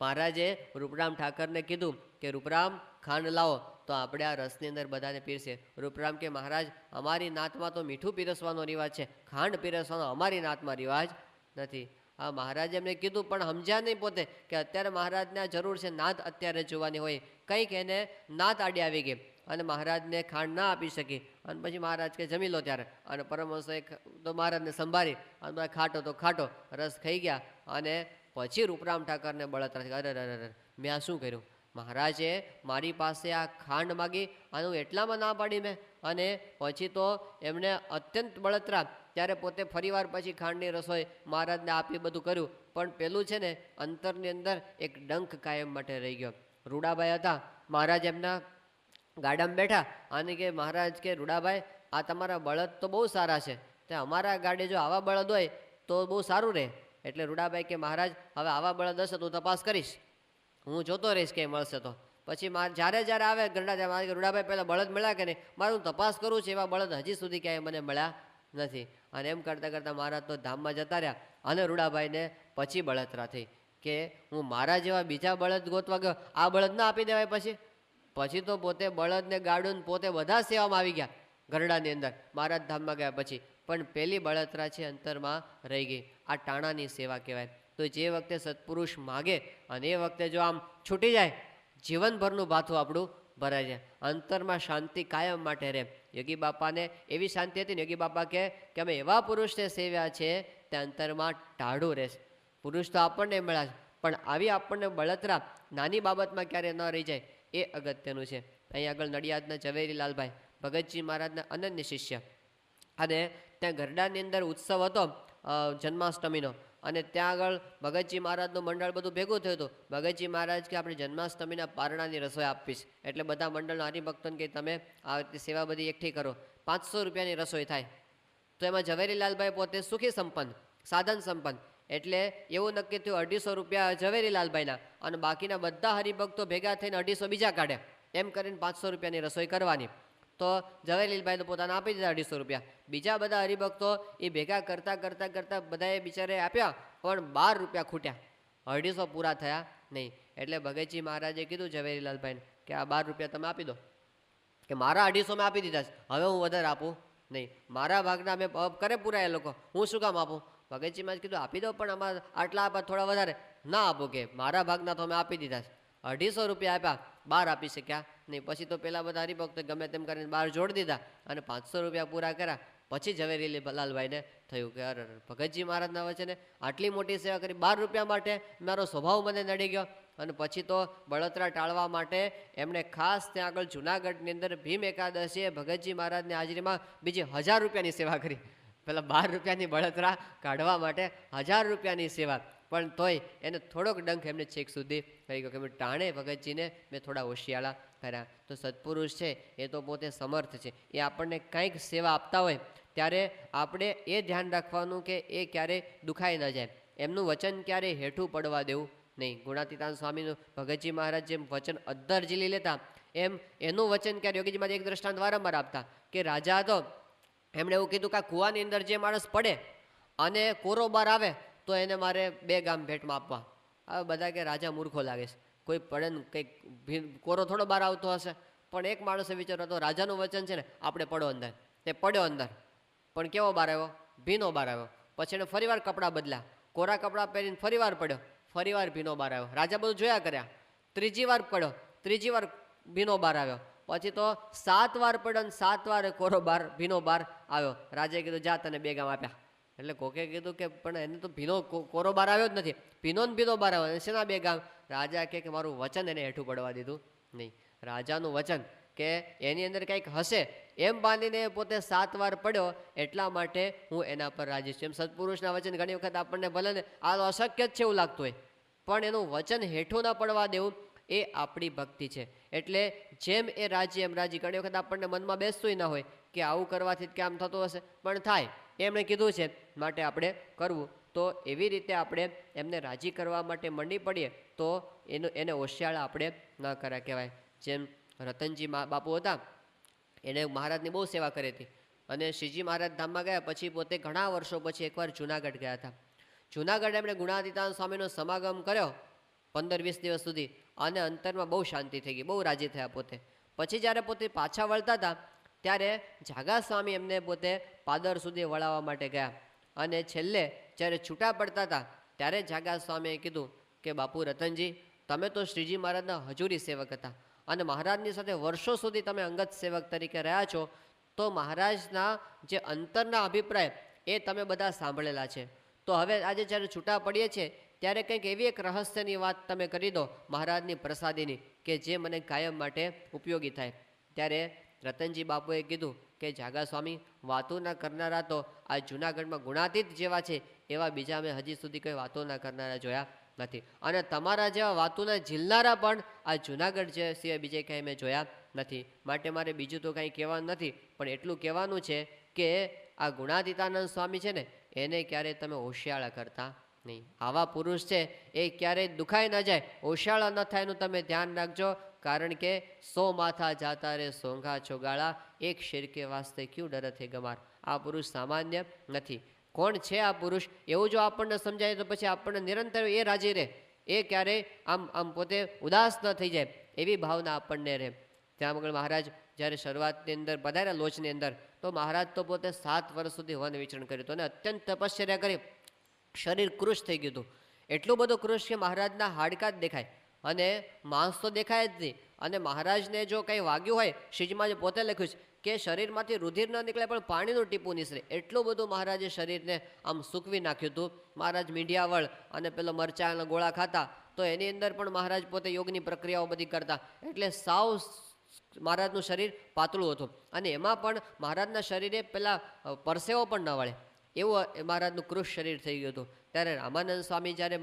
મહારાજે રૂપરામ ઠાકરને કીધું કે રૂપરામ ખાંડ લાવો તો આપણે આ રસની અંદર બધાને પીરસે. રૂપરામ કે મહારાજ અમારી નાતમાં તો મીઠું પીરસવાનો રિવાજ છે, ખાંડ પીરસવાનો અમારી નાતમાં રિવાજ નથી. આ મહારાજે એમને કીધું પણ સમજ્યા નહીં પોતે કે અત્યારે મહારાજને આ જરૂર છે, નાત અત્યારે જોવાની હોય. કંઈક એને નાત આડી આવી ગઈ અને મહારાજને ખાંડ ના આપી શકી. અને પછી મહારાજ કે જમી લો ત્યારે, અને પરમહંસોએ તો મહારાજને સંભાળી અને ખાટો તો ખાટો રસ ખાઈ ગયા. અને પછી રૂપરામ ઠાકરને બળતરા થઈ, અરે અરે મેં આ શું કર્યું? મહારાજે મારી પાસે આ ખાંડ માગી અને હું એટલામાં ના પાડી મેં, અને પછી તો એમણે અત્યંત બળતરા, ત્યારે પોતે ફરીવાર પછી ખાંડની રસોઈ મહારાજને આપી બધું કર્યું, પણ પેલું છે ને અંતરની અંદર એક ડંખ કાયમ માટે રહી ગયો. રૂડાભાઈ હતા, મહારાજ એમના ગાડામાં બેઠા અને કે મહારાજ કે રૂડાભાઈ આ તમારા બળદ તો બહુ સારા છે, તે અમારા ગાડે જો આવા બળદ હોય તો બહુ સારું રહે. એટલે રૂડાભાઈ કે મહારાજ હવે આવા બળદ હશે તો તપાસ કરીશ, હું જોતો રહીશ કે મળશે તો. પછી જ્યારે જ્યારે આવે ગરડા ત્યારે રૂડાભાઈ પહેલાં બળદ મળ્યા કે નહીં, મારે હું તપાસ કરું છું, એવા બળદ હજી સુધી ક્યાંય મને મળ્યા નથી. અને એમ કરતાં કરતાં મહારાજ તો ધામમાં જતા રહ્યા અને રૂડાભાઈને પછી બળતરા થઈ કે હું મારા જેવા બીજા બળદ ગોતવા ગયો, આ બળદ ના આપી દેવાય. પછી તો પોતે બળદને ગાડું પોતે બધા સેવામાં આવી ગયા ગરડાની અંદર મહારાજ ધામમાં ગયા પછી. પણ પેલી બળતરા છે અંતરમાં રહી ગઈ. આ ટાણાની સેવા કહેવાય. તો જે વખતે સત્પુરુષ માગે અને એ વખતે જો આમ છૂટી જાય, જીવનભરનું ભાથું આપણું ભરાય જાય, અંતરમાં શાંતિ કાયમ માટે રહે. યોગી બાપાને એવી શાંતિ હતી ને, યોગી બાપા કે અમે એવા પુરુષને સેવ્યા છે તે અંતરમાં ટાઢું રહેશે. પુરુષ તો આપણને મળ્યા છે, પણ આવી આપણને બળતરા નાની બાબતમાં ક્યારે ન રહી જાય એ અગત્યનું છે. અહીં આગળ નડિયાદના ઝવેરી લાલભાઈ ભગતજી મહારાજના અનન્ય શિષ્ય, અને ત્યાં ગરડાની અંદર ઉત્સવ હતો જન્માષ્ટમીનો, અને ત્યાં આગળ ભગતજી મહારાજનું મંડળ બધું ભેગું થયું હતું. ભગતજી મહારાજ કે આપણે જન્માષ્ટમીના પારણાની રસોઈ આપીશ, એટલે બધા મંડળના હરિભક્તોને કે તમે આ સેવા બધી એકઠી કરો, 500 રૂપિયાની રસોઈ થાય. તો એમાં ઝવેરીલાલભાઈ પોતે સુખી સંપન્ન, સાધન સંપન્ન, એટલે એવું નક્કી થયું 250 રૂપિયા ઝવેરીલાલભાઈના, અને બાકીના બધા હરિભક્તો ભેગા થઈને 250 બીજા કાઢે, એમ કરીને 500 રૂપિયાની રસોઈ કરવાની. તો ઝવેરીલાલભાઈ તો પોતાને આપી દીધા 250 રૂપિયા. બીજા બધા હરિભક્તો એ ભેગા કરતાં કરતાં કરતાં બધાએ બિચારે આપ્યા, પણ 12 રૂપિયા ખૂટ્યા, 250 પૂરા થયા નહીં. એટલે ભગતજી મહારાજે કીધું ઝવેરીલાલભાઈને કે આ 12 રૂપિયા તમે આપી દો, કે મારા 250 મેં આપી દીધા છે, હવે હું વધારે આપું નહીં, મારા ભાગના મેં કરે પૂરા એ લોકો, હું શું કામ આપું. ભગતજી મહારાજ કીધું આપી દો, પણ આમાં આટલા આપા થોડા વધારે ના આપો, કે મારા ભાગના તો મેં આપી દીધા છે. 250 રૂપિયા આપ્યા, 12 આપી શક્યા નહીં. પછી તો પેલા બધા હરિભક્તો ગમે તેમ કરીને 12 જોડી દીધા અને 500 રૂપિયા પૂરા કર્યા. પછી ઝવેરીલાલભાઈને થયું કે અરે ભગતજી મહારાજના વચને આટલી મોટી સેવા કરી, 12 રૂપિયા માટે મારો સ્વભાવ મને નડી ગયો. અને પછી તો બળતરા ટાળવા માટે એમણે ખાસ ત્યાં આગળ જુનાગઢની અંદર ભીમ એકાદશીએ ભગતજી મહારાજની હાજરીમાં બીજી 1000 રૂપિયાની સેવા કરી. પેલા 12 રૂપિયાની બળતરા કાઢવા માટે 1000 રૂપિયાની સેવા. પણ તોય એને થોડોક ડંખ એમને છેક સુધી થઈ ગયો કે ટાણે ભગતજીને મેં થોડા હોશિયાળા કર્યા. તો સત્પુરુષ છે એ તો પોતે સમર્થ છે, એ આપણને કંઈક સેવા આપતા હોય ત્યારે આપણે એ ધ્યાન રાખવાનું કે એ ક્યારેય દુખાઈ ન જાય, એમનું વચન ક્યારેય હેઠું પડવા દેવું નહીં. ગુણાતીતાન સ્વામીનું ભગતજી મહારાજ જેમ વચન અદ્ધર ઝીલી લેતા, એમ એનું વચન ક્યારે યોગીજી મહારાજ એક દ્રષ્ટાંત વારંવાર આપતા કે રાજા હતો, એમણે એવું કીધું કે આ કૂવાની અંદર જે માણસ પડે અને કોરો બાર આવે તો એને મારે 2 ગામ ભેટમાં આપવા. હવે બધા કે રાજા મૂર્ખો લાગે છે, કોઈ પડે ને કંઈક કોરો થોડો બહાર આવતો હશે. પણ એક માણસે વિચાર્યો હતો રાજાનું વચન છે ને આપણે પડો અંદર, તે પડ્યો અંદર, પણ કેવો બહાર આવ્યો? ભીનો બહાર આવ્યો. પછી એને ફરીવાર કપડાં બદલ્યા, કોરા કપડાં પહેરીને ફરીવાર પડ્યો, ફરીવાર ભીનો બહાર આવ્યો. રાજા બધું જોયા કર્યા, ત્રીજી વાર પડ્યો, ત્રીજી વાર ભીનો બહાર આવ્યો. પછી તો 7 વાર પડ્યો ને 7 વાર કોરો બાર ભીનો બહાર આવ્યો. રાજાએ કીધું જા તને 2 ગામ આપ્યા. એટલે કોકે કીધું કે પણ એને તો ભીનો કોરો બાર આવ્યો જ નથી, ભીનો ને ભીનો બાર આવ્યો, શેના 2 ગામ? રાજા કે મારું વચન એને હેઠું પડવા દીધું નહીં. રાજાનું વચન કે એની અંદર કંઈક હશે એમ બાંધીને પોતે 7 વાર પડ્યો, એટલા માટે હું એના પર રાજી છું. એમ સત્પુરુષના વચન ઘણી વખત આપણને ભલે ને આ અશક્ય જ છે એવું લાગતું હોય, પણ એનું વચન હેઠું ના પડવા દેવું એ આપણી ભક્તિ છે. એટલે જેમ એ રાજી એમ રાજી. ઘણી વખત આપણને મનમાં બેસતું ના હોય કે આવું કરવાથી કે આમ થતું હશે, પણ થાય એમણે કીધું છે માટે આપણે કરવું. તો એવી રીતે આપણે એમને રાજી કરવા માટે મંડી પડીએ તો એને હોશિયાળ આપણે ન કર્યા કહેવાય. જેમ રતનજી બાપુ હતા, એને મહારાજની બહુ સેવા કરી હતી, અને શ્રીજી મહારાજ ધામમાં ગયા પછી પોતે ઘણા વર્ષો પછી એકવાર જુનાગઢ ગયા હતા. જુનાગઢ એમણે ગુણાતીતાન સ્વામીનો સમાગમ કર્યો 15-20 દિવસ સુધી, અને અંતરમાં બહુ શાંતિ થઈ ગઈ, બહુ રાજી થયા પોતે. પછી જ્યારે પોતે પાછા વળતા હતા ત્યારે જાગા સ્વામી એમને પોતે પાદર સુધી વળાવવા માટે ગયા, અને છેલ્લે જ્યારે છૂટા પડતા હતા ત્યારે જાગા સ્વામીએ કીધું કે બાપુ રતનજી, તમે તો શ્રીજી મહારાજના હજુરી સેવક હતા અને મહારાજની સાથે વર્ષો સુધી તમે અંગત સેવક તરીકે રહ્યા છો, તો મહારાજના જે અંતરના અભિપ્રાય એ તમે બધા સાંભળેલા છે, તો હવે આજે જ્યારે છૂટા પડીએ છીએ ત્યારે કંઈક એવી એક રહસ્યની વાત તમે કરી દો મહારાજની પ્રસાદીની કે જે મને કાયમ માટે ઉપયોગી થાય. ત્યારે રતનજી બાપુએ કીધું કે જાગા સ્વામી, વાતો ના કરનારા તો આ જૂનાગઢમાં ગુણાતીત જેવા છે એવા બીજા મેં હજી સુધી કોઈ વાતો ના કરનારા જોયા નથી. અને તમારા જેવા વાતોના ઝીલનારા પણ આ જૂનાગઢ જે સિવાય બીજે કાંઈ મેં જોયા નથી. માટે મારે બીજું તો કાંઈ કહેવાનું નથી, પણ એટલું કહેવાનું છે કે આ ગુણાતીતાનંદ સ્વામી છે ને એને ક્યારેય તમે હોશિયાળા કરતા નહીં. આવા પુરુષ છે એ ક્યારેય દુખાઈ ન જાય, હોશિયાળા ન થાય એનું તમે ધ્યાન રાખજો. કારણ કે 100 માથા જાતા રે સોંઘા ચોગાળા, એક શેર કે વાસ્તે ક્યું ડરત હે ગમાર. આ પુરુષ સામાન્ય નથી. કોણ છે આ પુરુષ એવું જો આપણને સમજાય તો પછી આપણને નિરંતર એ રાજી રહે, એ ક્યારેય આમ પોતે ઉદાસ ન થઈ જાય એવી ભાવના આપણને રહે. ત્યાં આગળ મહારાજ જ્યારે શરૂઆતની અંદર પધાર્યા લોચની અંદર, તો મહારાજ તો પોતે 7 વર્ષ સુધી વન વિચરણ કર્યું હતું અને અત્યંત તપશ્ચર્યા કરી શરીર કૃશ થઈ ગયું હતું. એટલું બધું કૃશ કે મહારાજના હાડકા જ દેખાય અને માંસ તો દેખાય જ નહીં. અને મહારાજને જો કંઈ વાગ્યું હોય, શીજમાં જે પોતે લખ્યું છે કે શરીરમાંથી રુધિર ન નીકળે પણ પાણીનું ટીપું નીસરે, એટલું બધું મહારાજે શરીરને આમ સૂકવી નાખ્યું હતું. મહારાજ મીંઢિયાવળ અને પેલો મરચાંના ગોળા ખાતા, તો એની અંદર પણ મહારાજ પોતે યોગની પ્રક્રિયાઓ બધી કરતા. એટલે સાવ મહારાજનું શરીર પાતળું હતું અને એમાં પણ મહારાજના શરીરે પેલા પરસેવો પણ ન વળે એવું મહારાજનું કૃશ શરીર થઈ ગયું હતું. ત્યારે રામાનંદ સ્વામી જ્યારે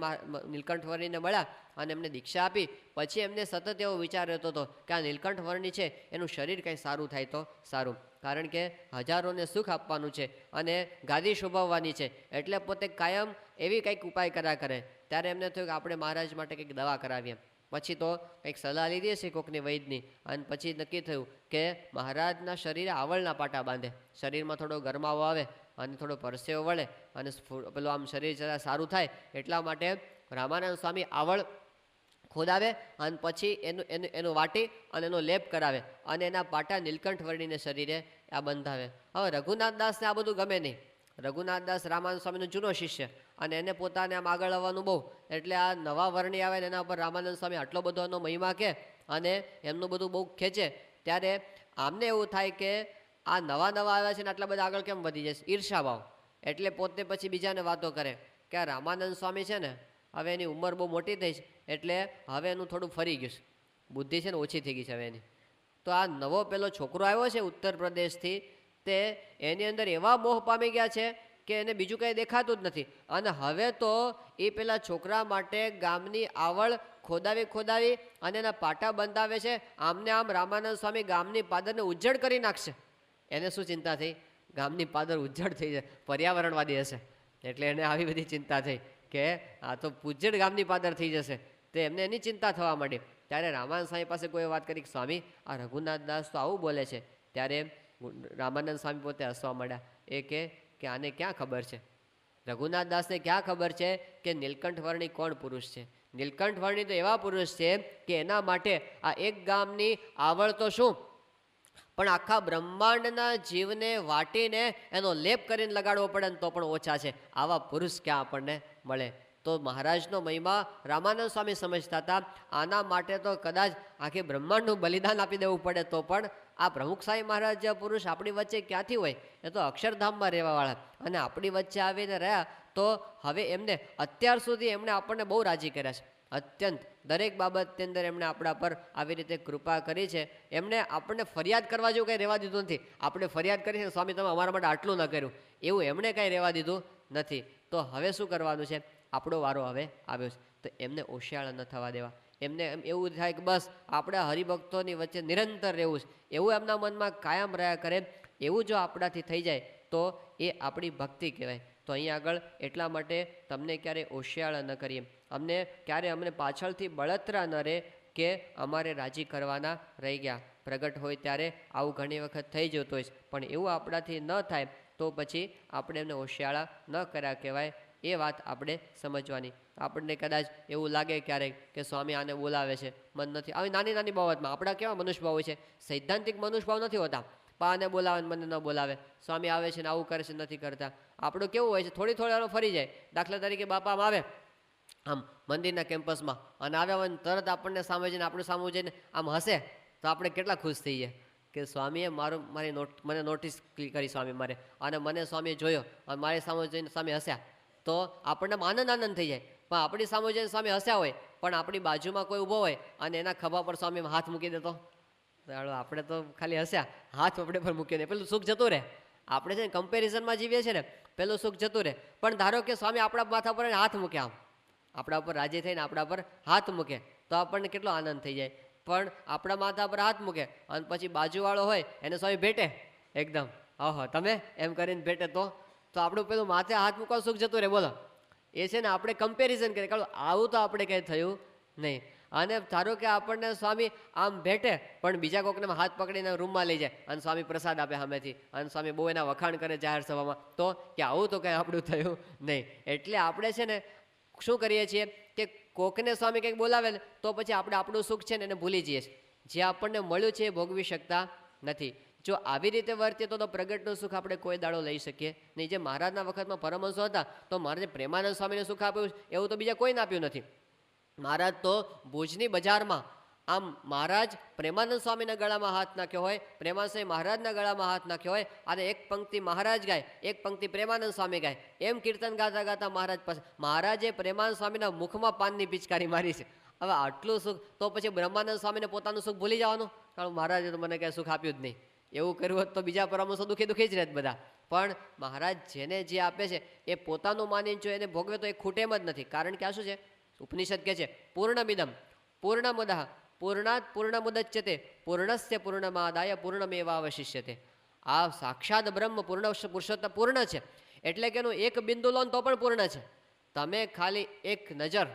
નીલકંઠ વર્ણીને મળ્યા અને એમને દીક્ષા આપી, પછી એમને સતત એવો વિચાર રહેતો હતો કે આ નીલકંઠ વર્ણી છે એનું શરીર કંઈ સારું થાય તો સારું, કારણ કે હજારોને સુખ આપવાનું છે અને ગાદી શોભાવવાની છે, એટલે પોતે કાયમ એવી કંઈક ઉપાય કર્યા કરે. ત્યારે એમને થયું કે આપણે મહારાજ માટે કંઈક દવા કરાવીએ. પછી તો કંઈક સલાહ લીધી હશે કોકની વૈદની, અને પછી નક્કી થયું કે મહારાજના શરીરે આવળના પાટા બાંધે, શરીરમાં થોડો ગરમાવો આવે અને થોડો પરસેવો વળે અને પેલું આમ શરીર જરા સારું થાય. એટલા માટે રામાનંદ સ્વામી આવળ ખોદાવે અને પછી એનું વાટી અને એનો લેપ કરાવે અને એના પાટા નીલકંઠ વર્ણીને શરીરે આ બંધાવે. હવે રઘુનાથ દાસને આ બધું ગમે નહીં. રઘુનાથ દાસ રામાનંદ સ્વામીનો જૂનો શિષ્ય અને એને પોતાને આમ આગળ આવવાનું બહુ, એટલે આ નવા વર્ણી આવે ને એના પર રામાનંદ સ્વામી આટલો બધો એનો મહિમા કે અને એમનું બધું બહુ ખેંચે. ત્યારે આમને એવું થાય કે આ નવા આવ્યા છે ને આટલા બધા આગળ કેમ વધી જશે, ઈર્ષા ભાવ. એટલે પોતે પછી બીજાને વાતો કરે કે આ રામાનંદ સ્વામી છે ને હવે એની ઉંમર બહુ મોટી થઈ છે, એટલે હવે એનું થોડું ફરી ગયું છે, બુદ્ધિ છે ને ઓછી થઈ ગઈ છે હવે એની. તો આ નવો પેલો છોકરો આવ્યો છે ઉત્તર પ્રદેશથી, તે એની અંદર એવા મોહ પામી ગયા છે કે એને બીજું કંઈ દેખાતું જ નથી. અને હવે તો એ પેલા છોકરા માટે ગામની આવળ ખોદાવી અને એના પાટા બંધાવે છે. આમને આમ રામાનંદ સ્વામી ગામની પાદરને ઉજ્જડ કરી નાખશે. એને શું ચિંતા થઈ, ગામની પાદર ઉજ્જડ થઈ જાય, પર્યાવરણવાદી હશે એટલે એને આવી બધી ચિંતા થઈ કે આ તો ઉજ્જડ ગામની પાદર થઈ જશે, તો એમને એની ચિંતા થવા માંડી. ત્યારે રામાનંદ સ્વામી પાસે કોઈ વાત કરી કે સ્વામી આ રઘુનાથ દાસ તો આવું બોલે છે. ત્યારે રામાનંદ સ્વામી પોતે હસવા માંડ્યા. એ કે આને ક્યાં ખબર છે, રઘુનાથ દાસને ક્યાં ખબર છે કે નીલકંઠ વર્ણી કોણ પુરુષ છે. નીલકંઠ વર્ણી તો એવા પુરુષ છે કે એના માટે આ એક ગામની આવળ તો શું પણ આખા બ્રહ્માંડના જીવને વાટીને એનો લેપ કરીને લગાડવો પડે ને તો પણ ઓછા છે. આવા પુરુષ ક્યાં આપણને મળે. તો મહારાજનો મહિમા રામાનંદ સ્વામી સમજતા હતા. આના માટે તો કદાચ આખી બ્રહ્માંડનું બલિદાન આપી દેવું પડે તો પણ આ પ્રમુખ સાંઈ મહારાજ જે પુરુષ આપણી વચ્ચે ક્યાંથી હોય, એ તો અક્ષરધામમાં રહેવાવાળા, અને આપણી વચ્ચે આવીને રહ્યા તો હવે એમને અત્યાર સુધી એમણે આપણને બહુ રાજી કર્યા છે. અત્યંત દરેક બાબતની અંદર એમણે આપણા પર આવી રીતે કૃપા કરી છે. એમણે આપણને ફરિયાદ કરવા જેવું કંઈ રહેવા દીધું નથી. આપણે ફરિયાદ કરી છે સ્વામી તમે અમારા માટે આટલું ન કર્યું, એવું એમણે કાંઈ રહેવા દીધું નથી. તો હવે શું કરવાનું છે, આપણો વારો હવે આવ્યો છે, તો એમને ઓશિયાળા ન થવા દેવા. એમને એમ એવું થાય કે બસ આપણે હરિભક્તોની વચ્ચે નિરંતર રહેવું છે, એવું એમના મનમાં કાયમ રહ્યા કરે. એવું જો આપણાથી થઈ જાય તો એ આપણી ભક્તિ કહેવાય. તો અહીં આગળ એટલા માટે તમને ક્યારેય ઓશિયાળા ન કરીએ, અમને ક્યારે અમને પાછળથી બળતરા ન રહે કે અમારે રાજી કરવાના રહી ગયા. પ્રગટ હોય ત્યારે આવું ઘણી વખત થઈ જતું હોય છે, પણ એવું આપણાથી ન થાય તો પછી આપણે એમને હોશિયાળા ન કર્યા કહેવાય. એ વાત આપણે સમજવાની. આપણને કદાચ એવું લાગે ક્યારેક કે સ્વામી આને બોલાવે છે, મન નથી આવી નાની નાની બાબતમાં આપણા કેવા મનુષ્યભાવ હોય છે, સૈદ્ધાંતિક મનુષ્યભાવ નથી હોતા. પાને બોલાવે મને ન બોલાવે, સ્વામી આવે છે ને આવું કરે છે નથી કરતા. આપણું કેવું હોય છે, થોડી વાર ફરી જાય. દાખલા તરીકે બાપા આમ આવે આમ મંદિરના કેમ્પસમાં અને આવ્યા હોય તરત આપણને સામે જઈને આપણું સામું જઈને આમ હસે તો આપણે કેટલા ખુશ થઈએ કે સ્વામીએ મને નોટિસ કરી સ્વામી મારે, અને મને સ્વામીએ જોયો અને મારી સામે જઈને સ્વામી હસ્યા. તો આપણને આનંદ થઈ જાય. પણ આપણી સામે જઈને સ્વામી હસ્યા હોય, પણ આપણી બાજુમાં કોઈ ઊભો હોય અને એના ખભા પર સ્વામી હાથ મૂકી દેતો, આપણે તો ખાલી હસ્યા, હાથ આપણે પર મૂકી દે, પેલું સુખ જતું રહે. આપણે છે ને કમ્પેરિઝનમાં જીવીએ છીએ ને, પેલું સુખ જતું રહે. પણ ધારો કે સ્વામી આપણા માથા પર હાથ મૂકે, આમ આપણા ઉપર રાજી થઈને આપણા પર હાથ મૂકે, તો આપણને કેટલો આનંદ થઈ જાય. પણ આપણા માથા પર હાથ મૂકે અને પછી બાજુવાળો હોય એને સ્વામી ભેટે એકદમ, ઓહો તમે એમ કરીને ભેટે, તો આપણું પેલું માથે હાથ મૂકવાનું સુખ જતું રહે. બોલો, એ છે ને આપણે કમ્પેરિઝન કરીએ, કારણ આવું તો આપણે કંઈ થયું નહીં. અને ધારો કે આપણને સ્વામી આમ ભેટે, પણ બીજા કોકને હાથ પકડીને રૂમમાં લઈ જાય અને સ્વામી પ્રસાદ આપે સામેથી, અને સ્વામી બહુ એના વખાણ કરે જાહેર સભામાં, તો કે આવું તો કંઈ આપણું થયું નહીં. એટલે આપણે છે ને શું કરીએ છીએ કે કોકને સ્વામી કંઈક બોલાવે ને તો પછી આપણે આપણું સુખ છે ને એને ભૂલી જઈએ છીએ. જે આપણને મળ્યું છે એ ભોગવી શકતા નથી. જો આવી રીતે વર્તીએ તો પ્રગટનું સુખ આપણે કોઈ દાડો લઈ શકીએ નહીં. જે મહારાજના વખતમાં પરમહંસો હતા, તો મહારાજે પ્રેમાનંદ સ્વામીને સુખ આપ્યું એવું તો બીજા કોઈને આપ્યું નથી. મહારાજ તો ભુજની બજારમાં આમ મહારાજ પ્રેમાનંદ સ્વામીના ગળામાં હાથ નાખ્યો હોય, પ્રેમાનંદ સ્વામી મહારાજના ગળામાં હાથ નાખ્યો હોય, અને એક પંક્તિ મહારાજ ગાય, એક પંક્તિ પ્રેમાનંદ સ્વામી ગાય, એમ કીર્તન ગાતા ગાતા મહારાજ પાસે, મહારાજે પ્રેમાનંદ સ્વામીના મુખમાં પાનની પિચકારી મારી છે. હવે આટલું સુખ, તો પછી બ્રહ્માનંદ સ્વામીને પોતાનું સુખ ભૂલી જવાનું, કારણ મહારાજે તો મને કંઈ સુખ આપ્યું જ નહીં. એવું કર્યું હોત તો બીજા પરમહંસો દુઃખી જ રહેત બધા. પણ મહારાજ જેને જે આપે છે એ પોતાનું માનીને જો એને ભોગવે તો એ ખૂટે એમ જ નથી. કારણ કે આ શું છે, ઉપનિષદ કહે છે પૂર્ણમિદમ પૂર્ણમદઃ પૂર્ણાત પૂર્ણમુદચ્યતે પૂર્ણસ્ય પૂર્ણમાદાય પૂર્ણમેવાવશિષ્યતે. આ સાક્ષાત બ્રહ્મ પૂર્ણ પુરુષોત્તમ પૂર્ણ છે, એટલે કે એનું એક બિંદુ લો તો પણ પૂર્ણ છે. તમે ખાલી એક નજર,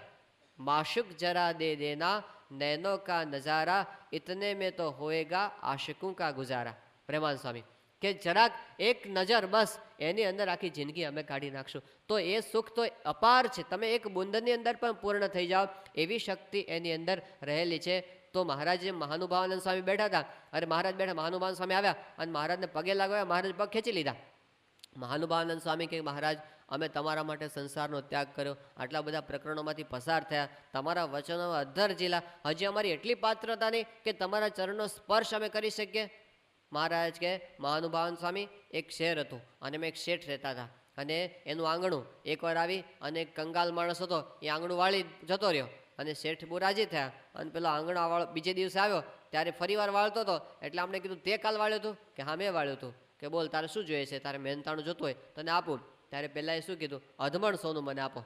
માશુક જરા દે દેના નૈનો કા નજારા ઇતને મેં તો હોએગા આશિકું કા ગુજારા. પ્રેમાનંદ સ્વામી કે જરાક એક નજર, બસ એની અંદર આખી જિંદગી અમે કાઢી નાખશું, તો એ સુખ તો અપાર છે. તમે એક બુંદની અંદર પણ પૂર્ણ થઈ જાઓ એવી શક્તિ એની અંદર રહેલી છે. તો મહારાજે મહાનુભાવાનંદ સ્વામી બેઠા હતા, અને મહારાજ બેઠા, મહાનુભાવાનંદ સ્વામી આવ્યા અને મહારાજને પગે લાગ્યા, મહારાજ પગ ખેંચી લીધા. મહાનુભાવાનંદ સ્વામી કે મહારાજ અમે તમારા માટે સંસારનો ત્યાગ કર્યો, આટલા બધા પ્રકરણોમાંથી પસાર થયા, તમારા વચનો અધ્ધર ઝીલા, હજી અમારી એટલી પાત્રતા નહીં કે તમારા ચરણનો સ્પર્શ અમે કરી શકીએ. મહારાજ કે મહાનુભાવાનંદ સ્વામી એક શહેર હતું અને મેં એક શેઠ રહેતા હતા, અને એનું આંગણું એકવાર આવી અને એક કંગાલ માણસ હતો, એ આંગણું વાળી જતો રહ્યો, અને શેઠ બહુ રાજી થયા. અને પેલો આંગણા વાળો બીજે દિવસે આવ્યો ત્યારે ફરીવાર વાળતો હતો, એટલે આપણે કીધું તે કાલ વાળ્યું હતું? કે હા મેં વાળ્યું હતું. કે બોલ તારે શું જોઈએ છે, તારે મહેનતાણું જોતું હોય તને આપું. ત્યારે પહેલાં એ શું કીધું, અધમણ સોનું મને આપો.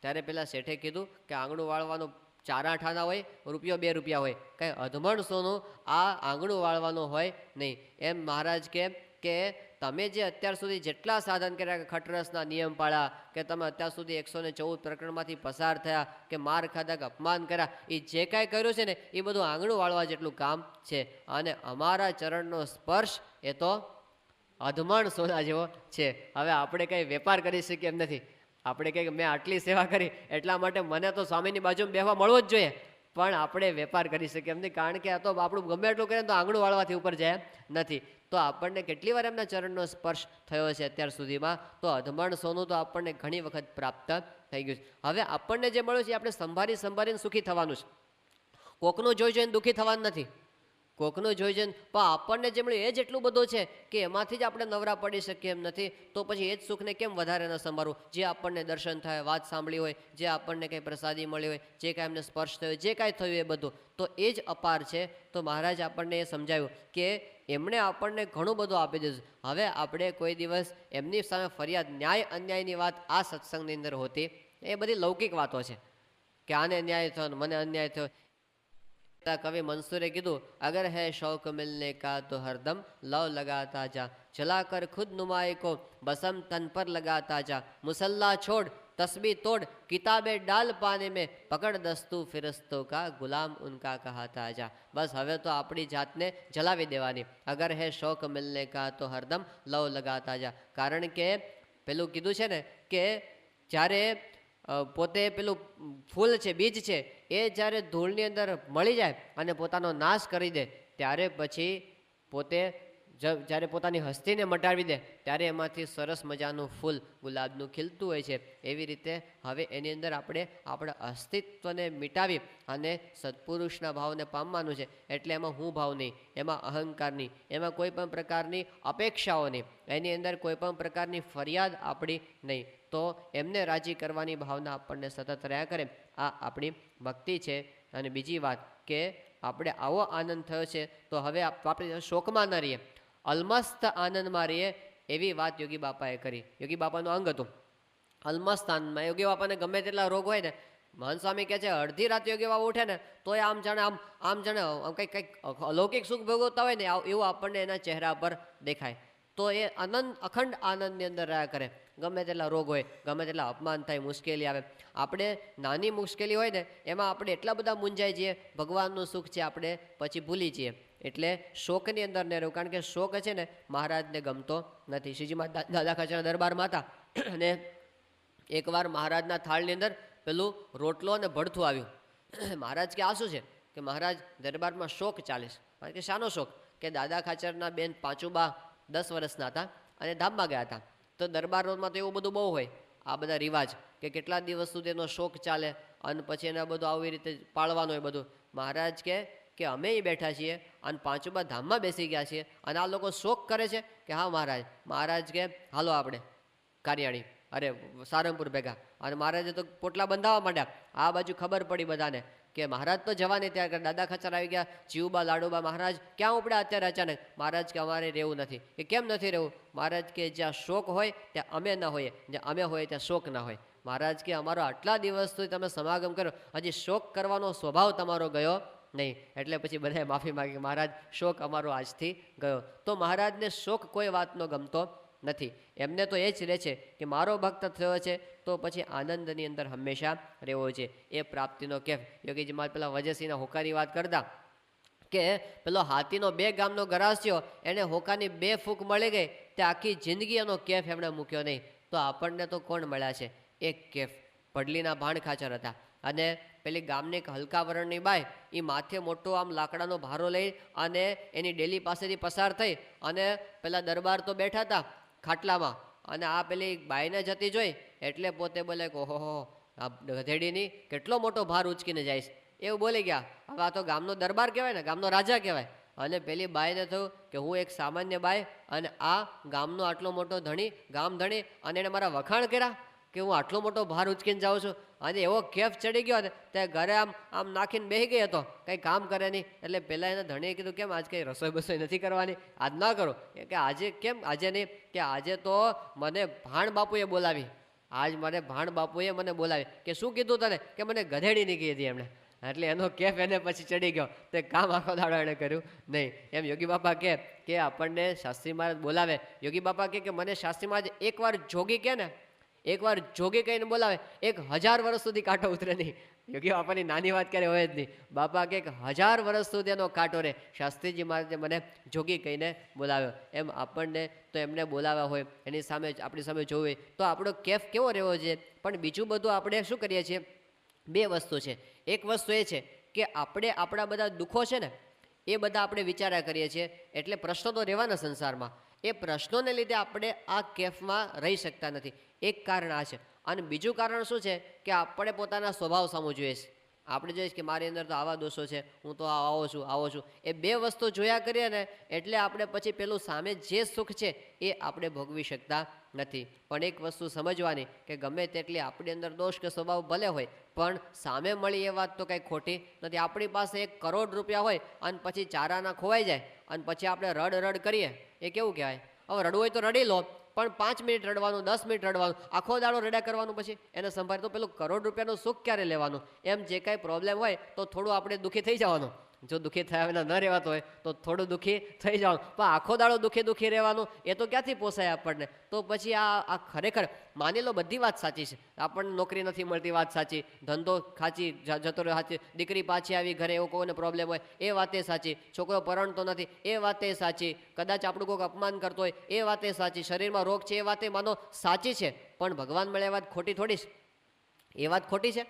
ત્યારે પેલા શેઠે કીધું કે આંગણું વાળવાનું 4 આના હોય, રૂપિયો 2 રૂપિયા હોય, કાંઈ અધમણ સોનું આ આંગણું વાળવાનું હોય નહીં. એમ મહારાજ કે તમે જે અત્યાર સુધી જેટલા સાધન કર્યા, કે ખટરસના નિયમ પાળ્યા, કે તમે અત્યાર સુધી 114 પ્રકરણમાંથી પસાર થયા, કે માર ખાધા, કે અપમાન કર્યા, એ જે કાંઈ કર્યું છે ને એ બધું આંગણું વાળવા જેટલું કામ છે. અને અમારા ચરણનો સ્પર્શ એ તો અધમણ સોના જેવો છે. હવે આપણે કંઈ વેપાર કરી શકીએ એમ નથી. આપણે કંઈક મેં આટલી સેવા કરી એટલા માટે મને તો સ્વામીની બાજુમાં બેસવા મળવો જ જોઈએ, પણ આપણે વેપાર કરી શકીએ એમ નહીં. કારણ કે આ તો આપણું ગમે એટલું કરીએ તો આંગણું વાળવાથી ઉપર જાય નથી. તો આપણને કેટલી વાર એમના ચરણનો સ્પર્શ થયો છે અત્યાર સુધીમાં, તો અધમણ સોનું તો આપણને ઘણી વખત પ્રાપ્ત થઈ ગયું છે. હવે આપણને જે મળ્યું છે આપણે સંભાળીને સુખી થવાનું છે. કોકનું જોઈ જોઈને દુઃખી થવાનું નથી, કોકનું જોઈ જોઈને. પણ આપણને જે મળ્યું એ જ એટલું બધું છે કે એમાંથી જ આપણે નવરા પડી શકીએ એમ નથી. તો પછી એ જ સુખને કેમ વધારે ન સંભાળવું? જે આપણને દર્શન થાય, વાત સાંભળી હોય, જે આપણને કંઈ પ્રસાદી મળી હોય, જે કાંઈ એમને સ્પર્શ થયો, જે કાંઈ થયું એ બધું, તો એ જ અપાર છે. તો મહારાજ આપણને એ સમજાવ્યું કે એમણે આપણને ઘણું બધું આપી દીધું. હવે આપણે કોઈ દિવસ એમની સામે ફરિયાદ, ન્યાય અન્યાયની વાત આ સત્સંગની અંદર હોતી, એ બધી લૌકિક વાતો છે કે આને અન્યાય થયો, મને અન્યાય થયો. કવિ મંસૂરે કીધું, અગર હૈ શૌક મિલને કા તો હરદમ લવ લગાતા જા, જલાકર ખુદ નુમાએ કો બસમ તન પર લગાતા જા, મુસલ્લા છોડ તસ્બી તોડ કિતાબે ડાલ પાને में પકડ દસ્તુ ફિરસ્તો કા ગુલામ ઉનકા કહાતા જા. બસ હવે તો આપણી જાતને જલાવી દેવાની. અગર હૈ શૌક મિલને કા તો હરદમ લવ લગાતા જા. કારણ કે પેલું કીધું છે ને કે જ્યારે પોતે પેલું ફૂલ છે, બીજ છે, એ જ્યારે ધૂળની અંદર મળી જાય અને પોતાનો નાશ કરી દે, ત્યારે પછી પોતે જ્યારે પોતાની હસ્તીને મટાવી દે ત્યારે એમાંથી સરસ મજાનું ફૂલ ગુલાબનું ખીલતું હોય છે. એવી રીતે હવે એની અંદર આપણે આપણા અસ્તિત્વને મિટાવી અને સત્પુરુષના ભાવને પામવાનું છે. એટલે એમાં હું ભાવ નહીં, એમાં અહંકાર નહીં, એમાં કોઈ પણ પ્રકારની અપેક્ષાઓ નહીં, એની અંદર કોઈ પણ પ્રકારની ફરિયાદ આપણી નહીં. તો એમને રાજી કરવાની ભાવના આપણને સતત રહ્યા કરે. આ આપણી ભક્તિ છે. અને બીજી વાત કે આપણે આવો આનંદ થયો છે તો હવે આપણે શોકમાં ન રહીએ, અલમસ્ત આનંદમાં રહીએ. એવી વાત યોગી બાપાએ કરી. યોગી બાપાનું અંગ હતું અલમસ્ત આનંદમાં. યોગી બાપાને ગમે તેટલા રોગ હોય ને, મહંત સ્વામી કહે છે અડધી રાત યોગી બાપા ઉઠે ને તો એ આમ જાણે આમ જાણે કંઈક અલૌકિક સુખ ભોગવતા હોય ને એવું આપણને એના ચહેરા પર દેખાય. તો એ આનંદ, અખંડ આનંદની અંદર રહ્યા કરે. ગમે તેટલા રોગ હોય, ગમે તેટલા અપમાન થાય, મુશ્કેલી આવે, આપણે નાની મુશ્કેલી હોય ને એમાં આપણે એટલા બધા મૂંઝાઈ જઈએ, ભગવાનનું સુખ છે આપણે પછી ભૂલી જઈએ. એટલે શોકની અંદર ન રહેવું, કારણ કે શોક છે ને મહારાજને ગમતો નથી. શ્રીજીમાં દાદા ખાચરના દરબારમાં હતા અને એકવાર મહારાજના થાળની અંદર પેલું રોટલો અને ભડથું આવ્યું. મહારાજ કે આ શું છે? કે મહારાજ દરબારમાં શોક ચાલે છે. કે શાનો શોક? કે દાદા ખાચરના બેન પાંચુબા 10 વર્ષના હતા અને ધામમાં ગયા હતા. તો દરબારોમાં તો એવું બધું બહુ હોય, આ બધા રિવાજ કે કેટલા દિવસ સુધી એનો શોક ચાલે અને પછી એના બધું આવી રીતે પાળવાનું હોય બધું. મહારાજ કે અમે બેઠા છીએ અને પાંચુબા ધામમાં બેસી ગયા છીએ અને આ લોકો શોક કરે છે. કે હા મહારાજ. મહારાજ કે હાલો આપણે કારિયાણી, અરે સારંગપુર ભેગા. અને મહારાજે તો પોટલા બંધાવવા માંડ્યા. આ બાજુ ખબર પડી બધાને કે મહારાજ તો જવાની, ત્યાં દાદા ખાચર આવી ગયા. જીવબા લાડુબા મહારાજ ક્યાં ઉપડ્યા અત્યારે અચાનક? મહારાજ કે અમારે રહેવું નથી. કે કેમ નથી રહેવું? મહારાજ કે જ્યાં શોક હોય ત્યાં અમે ન હોઈએ, જ્યાં અમે હોઈએ ત્યાં શોક ના હોય. મહારાજ કે અમારો આટલા દિવસ સુધી તમે સમાગમ કરો, હજી શોક કરવાનો સ્વભાવ તમારો ગયો નહીં. એટલે પછી બધાએ માફી માંગી, મહારાજ શોક અમારો આજથી ગયો. તો મહારાજને શોક કોઈ વાતનો ગમતો નથી. એમને તો એ જ રહે છે કે મારો ભક્ત થયો છે તો પછી આનંદની અંદર હંમેશા રહેવો છે. એ પ્રાપ્તિનો કેફ. યોગીજી મહારાજ પેલા વજયસિંહના હોકાની વાત કરતા કે પેલો હાથીનો 2 ગામનો ગરાસ્યો, એને હોકાની 2 ફૂંક મળી ગઈ, તે આખી જિંદગી એનો કેફ એમણે મૂક્યો નહીં. તો આપણને તો કોણ મળ્યા છે? એક કેફ. પડલીના ભાણ ખાચર હતા અને પેલી ગામની એક હલકા વરણની બાઈ, એ માથે મોટો આમ લાકડાનો ભારો લઈ અને એની ડેલી પાસેથી પસાર થઈ અને પેલા દરબાર તો બેઠા હતા ખાટલામાં અને આ પેલી બાઈને જતી જોઈ એટલે પોતે બોલે કે ઓહો આ ગધેડીની કેટલો મોટો ભાર ઉચકીને જાય, એવું બોલી ગયા. હવે આ તો ગામનો દરબાર કહેવાય ને, ગામનો રાજા કહેવાય. અને પેલી બાઈને થયું કે હું એક સામાન્ય બાઈ અને આ ગામનો આટલો મોટો ધણી, ગામ ધણી, અને એને મારા વખાણ કર્યા કે હું આટલો મોટો ભાર ઉચકીને જાઉં છું. અને એવો કેફ ચડી ગયો ને ત્યાં ઘરે આમ નાખીને બેસી ગઈ હતો, કંઈ કામ કરે નહીં. એટલે પહેલાં એના ધણીએ કીધું કેમ આજ કંઈ રસોઈ બસોઈ નથી કરવાની, આજ ના કરો? કે આજે કેમ આજે નહીં? કે આજે તો મને ભાણ બાપુએ બોલાવી, આજ મને ભાણ બાપુએ મને બોલાવી. કે શું કીધું તને? કે મને ગધેડી નહીં કીધી એમણે. એટલે એનો કેફ એને પછી ચડી ગયો, તે કામ આખો દાડો એણે કર્યું નહીં. એમ યોગી બાપા કે આપણને શાસ્ત્રી મહારાજ બોલાવે. યોગી બાપા કે મને શાસ્ત્રી મહારાજ એકવાર જોગી કે ને, એકવાર જોગી કહીને બોલાવે, 1000 વર્ષ સુધી કાંટો ઉતરે નહીં. યોગી બાપાની નાની વાત ક્યારે હોય જ નહીં. બાપા કે 1000 વર્ષ સુધી એનો કાંટો રહે. શાસ્ત્રીજી મહારાજે મને જોગી કહીને બોલાવ્યો. એમ આપણને તો એમને બોલાવ્યા હોય, એની સામે આપણી સામે જોવું હોય તો આપણો કેફ કેવો રહેવો જોઈએ. પણ બીજું બધું આપણે શું કરીએ છીએ? 2 વસ્તુ છે. એક વસ્તુ એ છે કે આપણે આપણા બધા દુઃખો છે ને એ બધા આપણે વિચાર્યા કરીએ છીએ, એટલે પ્રશ્નો તો રહેવાના સંસારમાં. એ પ્રશ્નોને લીધે આપણે આ કેફમાં રહી શકતા નથી. એક કારણ આ છે. અને બીજું કારણ શું છે કે આપણે પોતાના સ્વભાવ સામું જોઈએ છે. આપણે જોઈએ કે મારી અંદર તો આવા દોષો છે, હું તો આવો છું. એ 2 વસ્તુ જોયા કરીએ ને એટલે આપણે પછી પેલું સામે જે સુખ છે એ આપણે ભોગવી શકતા નથી. પણ એક વસ્તુ સમજવાની કે ગમે તેટલી આપણી અંદર દોષ કે સ્વભાવ ભલે હોય પણ સામે મળી એ વાત તો કંઈ ખોટી નથી. આપણી પાસે 1 કરોડ રૂપિયા હોય અને પછી ચારાના ખોવાઈ જાય અને પછી આપણે રડ કરીએ, એ કેવું કહેવાય? હવે રડવું હોય તો રડી લો, પણ 5 મિનિટ રડવાનું, 10 મિનિટ રડવાનું, આખો દાડો રડ્યા કરવાનું, પછી એને સંભાળે તો પેલું કરોડ રૂપિયાનું સુખ ક્યારે લેવાનું? એમ જે કાંઈ પ્રોબ્લેમ હોય તો થોડું આપણે દુઃખી થઈ જવાનું. જો દુઃખી થયા વિના ન રહેવાતો હોય તો થોડું દુઃખી થઈ જવાનું. પણ આખો દાડો દુઃખી રહેવાનું એ તો ક્યાંથી પોસાય આપણને? તો પછી આ ખરેખર માની લો બધી વાત સાચી છે. આપણને નોકરી નથી મળતી, વાત સાચી. ધંધો ખાચી જતો રહ્યો, સાચી. દીકરી પાછી આવી ઘરે, એવો કોઈને પ્રોબ્લેમ હોય એ વાતે સાચી. છોકરો પરણતો નથી એ વાતે સાચી. કદાચ આપણું કોઈક અપમાન કરતો હોય એ વાતે સાચી. શરીરમાં રોગ છે એ વાતે માનો સાચી છે. પણ ભગવાન મળે એ વાત ખોટી થોડી છે? એ વાત ખોટી છે?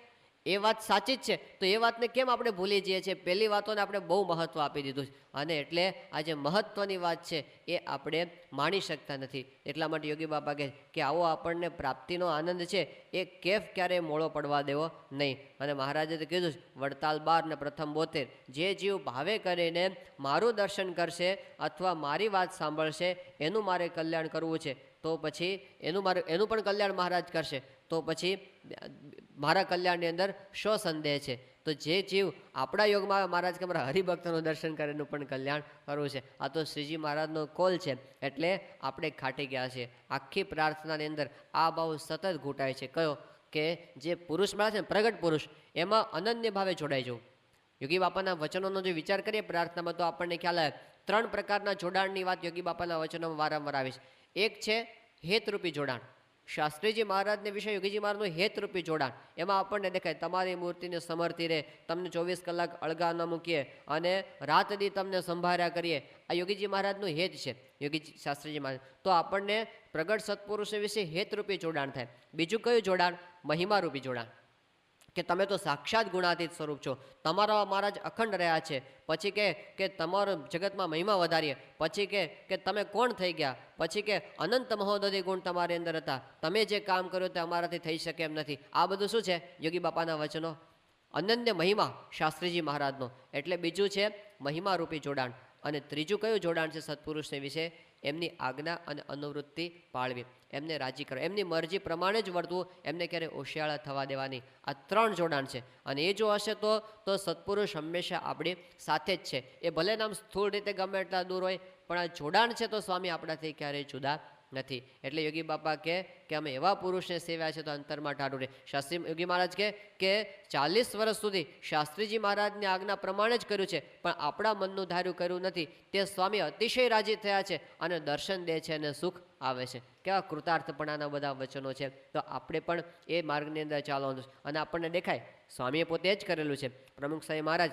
એ વાત સાચી જ છે, તો એ વાતને કેમ આપણે ભૂલી જઈએ છીએ? પહેલી વાતોને આપણે બહુ મહત્ત્વ આપી દીધું છે, અને એટલે આ જે મહત્ત્વની વાત છે એ આપણે માણી શકતા નથી. એટલા માટે યોગી બાપા કહે કે આવો આપણને પ્રાપ્તિનો આનંદ છે એ કેફ ક્યારેય મોળો પડવા દેવો નહીં. અને મહારાજે તો કીધું છે, વડતાલ 12 ને પ્રથમ 72, જે જીવ ભાવે કરીને મારું દર્શન કરશે અથવા મારી વાત સાંભળશે એનું મારે કલ્યાણ કરવું છે, તો પછી એનું પણ કલ્યાણ મહારાજ કરશે, તો પછી મારા કલ્યાણની અંદર શો સંદેહ છે? તો જે જીવ આપણા યોગમાં આવે, મહારાજ કે મારા હરિભક્તનું દર્શન કરે એનું પણ કલ્યાણ કરવું છે. આ તો શ્રીજી મહારાજનો કોલ છે, એટલે આપણે ખાટી ગયા છીએ. આખી પ્રાર્થનાની અંદર આ ભાવ સતત ઘૂંટાય છે. કયો? કે જે પુરુષ મળે છે ને, પ્રગટ પુરુષ, એમાં અનન્ય ભાવે જોડાઈ જવું. યોગી બાપાના વચનોનો જો વિચાર કરીએ પ્રાર્થનામાં, તો આપણને ખ્યાલ આવે 3 પ્રકારના જોડાણની વાત યોગી બાપાના વચનોમાં વારંવાર આવે છે. એક છે હેતરૂપી જોડાણ. શાસ્ત્રીજી મહારાજને વિશે યોગીજી મહારાજનું હેતરૂપી જોડાણ. એમાં આપણને દેખાય તમારી મૂર્તિને સમર્થી રહે, તમને 24 કલાક અળગા ન મૂકીએ અને રાત દી તમને સંભાળ્યા કરીએ. આ યોગીજી મહારાજનું હેત છે, યોગીજી શાસ્ત્રીજી મહારાજ. તો આપણને પ્રગટ સત્પુરુષો વિશે હેતરૂપી જોડાણ થાય. બીજું કયું જોડાણ? મહિમારૂપી જોડાણ, કે તમે તો સાક્ષાત ગુણાતીત સ્વરૂપ છો, તમારા મહારાજ અખંડ રહ્યા છે. પછી કે તમારો જગતમાં મહિમા વધારીએ. પછી કે તમે કોણ થઈ ગયા? પછી કે અનંત મહોદધિ ગુણ તમારી અંદર હતા, તમે જે કામ કર્યું તે અમારાથી થઈ શકે એમ નથી. આ બધું શું છે? યોગી બાપાના વચનો, અનન્ય મહિમા શાસ્ત્રીજી મહારાજનો. એટલે બીજું છે મહિમારૂપી જોડાણ. અને ત્રીજું કયું જોડાણ છે સત્પુરુષને વિશે? એમની આજ્ઞા અને અનુવૃત્તિ પાળવી, એમને રાજી કરવા, એમની મરજી પ્રમાણે જ વર્તવું, એમને ક્યારેય ઓશિયાળા થવા દેવાની. આ 3 જોડાણ છે. અને એ જો હશે તો સત્પુરુષ હંમેશા આપણી સાથે જ છે. એ ભલે નામ સ્થૂળ રીતે ગમે એટલા દૂર હોય, પણ આ જોડાણ છે તો સ્વામી આપણાથી ક્યારેય જુદા નથી. એટલે યોગી બાપા કે અમે એવા પુરુષને સેવ્યા છે તો અંતરમાં ટાળું રહે. શાસ્ત્રી યોગી મહારાજ કે 40 વર્ષ સુધી શાસ્ત્રીજી મહારાજની આજ્ઞા પ્રમાણે જ કર્યું છે, પણ આપણા મનનું ધાર્યું કર્યું નથી. તે સ્વામી અતિશય રાજી થયા છે અને દર્શન દે છે અને સુખ આવે છે. કેવા કૃતાર્થપણાના બધા વચનો છે. તો આપણે પણ એ માર્ગની અંદર ચાલવાનું છે. અને આપણને દેખાય સ્વામીએ પોતે જ કરેલું છે. પ્રમુખ સાહેબ મહારાજ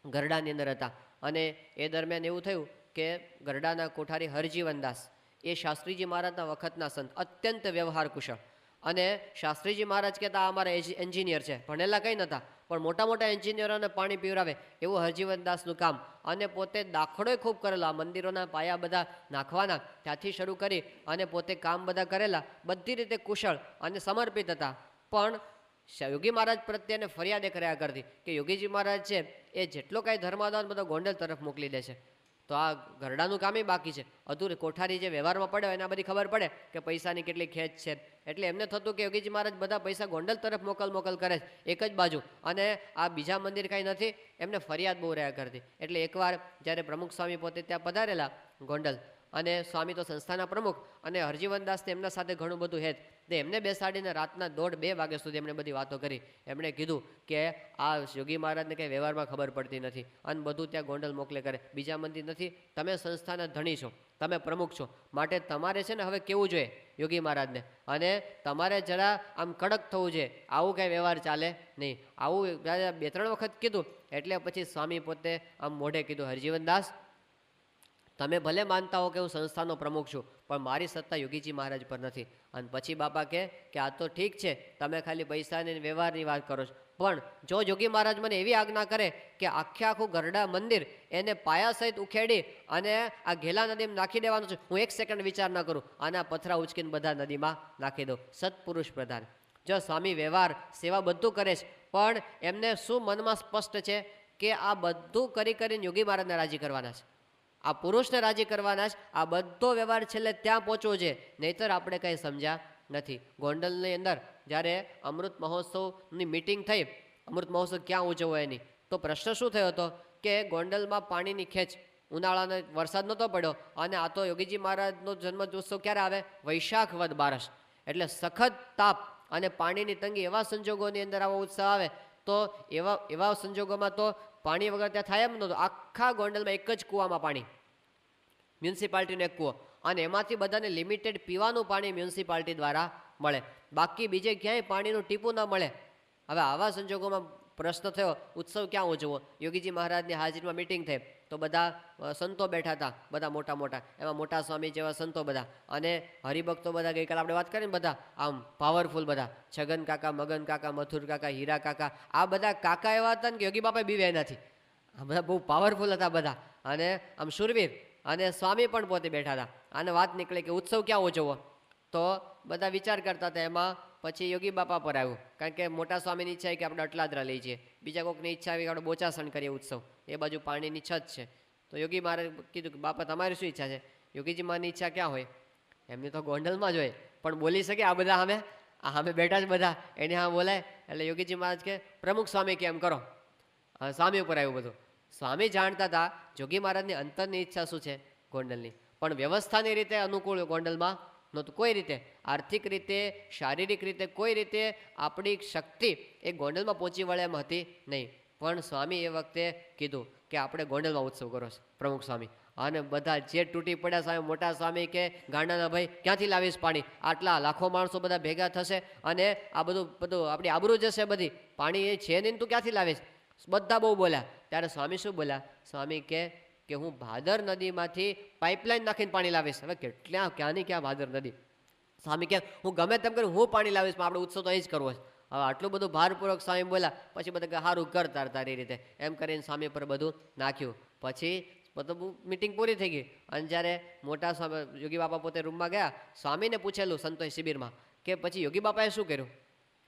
ગરડાની અંદર હતા, અને એ દરમિયાન એવું થયું કે ગરડાના કોઠારી હરજીવનદાસ એ શાસ્ત્રીજી મહારાજના વખતના સંત, અત્યંત વ્યવહાર કુશળ. અને શાસ્ત્રીજી મહારાજ કહેતા અમારા એન્જિનિયર છે, ભણેલા કંઈ નહોતા, પણ મોટા મોટા એન્જિનિયરોને પાણી પીવરાવે એવું હરજીવનદાસનું કામ. અને પોતે દાખલોય ખૂબ કરેલો, આ મંદિરોના પાયા બધા નાખવાના ત્યાંથી શરૂ કરી અને પોતે કામ બધા કરેલા, બધી રીતે કુશળ અને સમર્પિત હતા. પણ યોગી મહારાજ પ્રત્યેને ફરિયાદ કર્યા કરતી કે યોગીજી મહારાજ છે એ જેટલો કાંઈ ધર્માદાન બધો ગોંડલ તરફ મોકલી દે છે, તો આ ગરડાનું કામ બાકી છે. અધૂરે કોઠારી જે વ્યવહારમાં પડે એના બધી ખબર પડે કે પૈસાની કેટલી ખેંચ છે. એટલે એમને થતું કે યોગીજી મહારાજ બધા પૈસા ગોંડલ તરફ મોકલ કરે છે એક જ બાજુ, અને આ બીજા મંદિર કાંઈ નથી. એમને ફરિયાદ બહુ રહ્યા કરતી. એટલે એકવાર જ્યારે પ્રમુખ સ્વામી પોતે ત્યાં પધારેલા ગોંડલ, અને સ્વામી તો સંસ્થાના પ્રમુખ, અને હરજીવનદાસને એમના સાથે ઘણું બધું હેત, તો એમને બેસાડીને રાતના 1:30-2 વાગ્યા સુધી એમણે બધી વાતો કરી. એમણે કીધું કે આ યોગી મહારાજને કંઈ વ્યવહારમાં ખબર પડતી નથી અને બધું ત્યાં ગોંડલ મોકલે કરે, બીજા મંદિર નથી. તમે સંસ્થાના ધણી છો, તમે પ્રમુખ છો, માટે તમારે છે ને હવે કેવું જોઈએ યોગી મહારાજને, અને તમારે જરા આમ કડક થવું જોઈએ. આવું કાંઈ વ્યવહાર ચાલે નહીં. આવું 2-3 વખત કીધું. એટલે પછી સ્વામી પોતે આમ મોઢે કીધું, હરજીવનદાસ, તમે ભલે માનતા હો કે હું સંસ્થાનો પ્રમુખ છું, પણ મારી સત્તા યોગીજી મહારાજ પર નથી. અને પછી બાપા કે આ તો ઠીક છે, તમે ખાલી પૈસાની વ્યવહારની વાત કરો છો, પણ જો યોગી મહારાજ મને એવી આજ્ઞા કરે કે આખું ગરડા મંદિર એને પાયા સહિત ઉખેડી અને આ ઘેલા નદીમાં નાખી દેવાનું છે, હું 1 સેકન્ડ વિચાર ન કરું, આના પથરા ઉચકીને બધા નદીમાં નાખી દઉં. સત્પુરુષ પ્રધાન. જો સ્વામી વ્યવહાર સેવા બધું કરે છે, પણ એમને શું મનમાં સ્પષ્ટ છે કે આ બધું કરીને યોગી મહારાજને રાજી કરવાના છે, આ પુરુષને રાજી કરવાના જ. આ બધો વ્યવહાર છેલ્લે ત્યાં પહોંચવો છે, નહીતર આપણે કંઈ સમજ્યા નથી. ગોંડલની અંદર જ્યારે અમૃત મહોત્સવની મિટિંગ થઈ, અમૃત મહોત્સવ ક્યાં ઉજવવો એની, તો પ્રશ્ન શું થયો હતો કે ગોંડલમાં પાણીની ખેંચ, ઉનાળાનો વરસાદ નહોતો પડ્યો, અને આ તો યોગીજી મહારાજનો જન્મોત્સવ ક્યારે આવે? વૈશાખ વદ બારસ, એટલે સખત તાપ અને પાણીની તંગી. એવા સંજોગોની અંદર આવો ઉત્સવ આવે તો એવા સંજોગોમાં તો પાણી વગર ત્યાં થાય એમ નહોતું. આખા ગોંડલમાં એક જ કૂવામાં પાણી, મ્યુનિસિપાલિટીનો એક કૂવો, અને એમાંથી બધાને લિમિટેડ પીવાનું પાણી મ્યુનિસિપાલિટી દ્વારા મળે, બાકી બીજે ક્યાંય પાણીનું ટીપું ન મળે. હવે આવા સંજોગોમાં પ્રશ્ન થયો ઉત્સવ ક્યાં ઉજવો. યોગીજી મહારાજની હાજરીમાં મિટિંગ થઈ તો બધા સંતો બેઠા હતા, બધા મોટા મોટા, એમાં મોટા સ્વામી જેવા સંતો બધા, અને હરિભક્તો બધા. ગઈકાલે આપણે વાત કરીએ ને બધા આમ પાવરફુલ બધા, છગન કાકા, મગન કાકા, મથુર કાકા, હીરા કાકા, આ બધા કાકા એવા હતા ને કે યોગી બાપા બીવે નથી. આ બધા બહુ પાવરફુલ હતા બધા, અને આમ શુરવીર. અને સ્વામી પણ પોતે બેઠા હતા, અને વાત નીકળી કે ઉત્સવ ક્યાં ઉજવવો. તો બધા વિચાર કરતા હતા. એમાં પછી યોગી બાપા પર આવ્યું, કારણ કે મોટા સ્વામીની ઈચ્છા કે આપણે અટલાદરા લઈ જઈએ, બીજા કોઈકની ઈચ્છા આવી કે આપણે બોચાસણ કરીએ ઉત્સવ, એ બાજુ પાણીની છત છે. તો યોગી મહારાજ કીધું કે બાપા તમારી શું ઈચ્છા છે. યોગીજી માની ઈચ્છા ક્યાં હોય, એમની તો ગોંડલમાં જ હોય, પણ બોલી શકે આ બધા સામે બેઠા જ બધા એને હા બોલાય. એટલે યોગીજી મહારાજ કે પ્રમુખ સ્વામી કે એમ કરો. સ્વામી ઉપર આવ્યું બધું. સ્વામી જાણતા હતા જોગી મહારાજની અંતરની ઈચ્છા શું છે ગોંડલની, પણ વ્યવસ્થાની રીતે અનુકૂળ ગોંડલમાં નહોતું કોઈ રીતે. આર્થિક રીતે, શારીરિક રીતે, કોઈ રીતે આપણી શક્તિ એ ગોંડલમાં પહોંચી વળે એમ હતી નહીં. પણ સ્વામી એ વખતે કીધું કે આપણે ગોંડલમાં ઉત્સવ કરો છે, પ્રમુખ સ્વામી. અને બધા જે તૂટી પડ્યા સ્વામી, મોટા સ્વામી કે ગાંડાના ભાઈ ક્યાંથી લાવીશ પાણી, આટલા લાખો માણસો બધા ભેગા થશે અને આ બધું આપણી આબરૂ જશે બધી, પાણી એ છે નહીં તું ક્યાંથી લાવીશ. બધા બહુ બોલ્યા. ત્યારે સ્વામી શું બોલ્યા, સ્વામી કે હું ભાદર નદીમાંથી પાઇપલાઇન નાખીને પાણી લાવીશ. હવે ક્યાંની ક્યાં ભાદર નદી. સ્વામી કે હું ગમે તેમ કરીને હું પાણી લાવીશ, પણ આપણે ઉત્સવ તો અહીં જ કરવો છે. હવે આટલું બધું ભારપૂર્વક સ્વામી બોલ્યા. પછી બધા સારું કર તારી રીતે એમ કરીને સ્વામી પર બધું નાખ્યું. પછી બધું મિટિંગ પૂરી થઈ ગઈ. અને જ્યારે મોટા સ્વામી યોગી બાપા પોતે રૂમમાં ગયા, સ્વામીને પૂછેલું સંતોષ શિબિરમાં કે પછી યોગી બાપાએ શું કર્યું,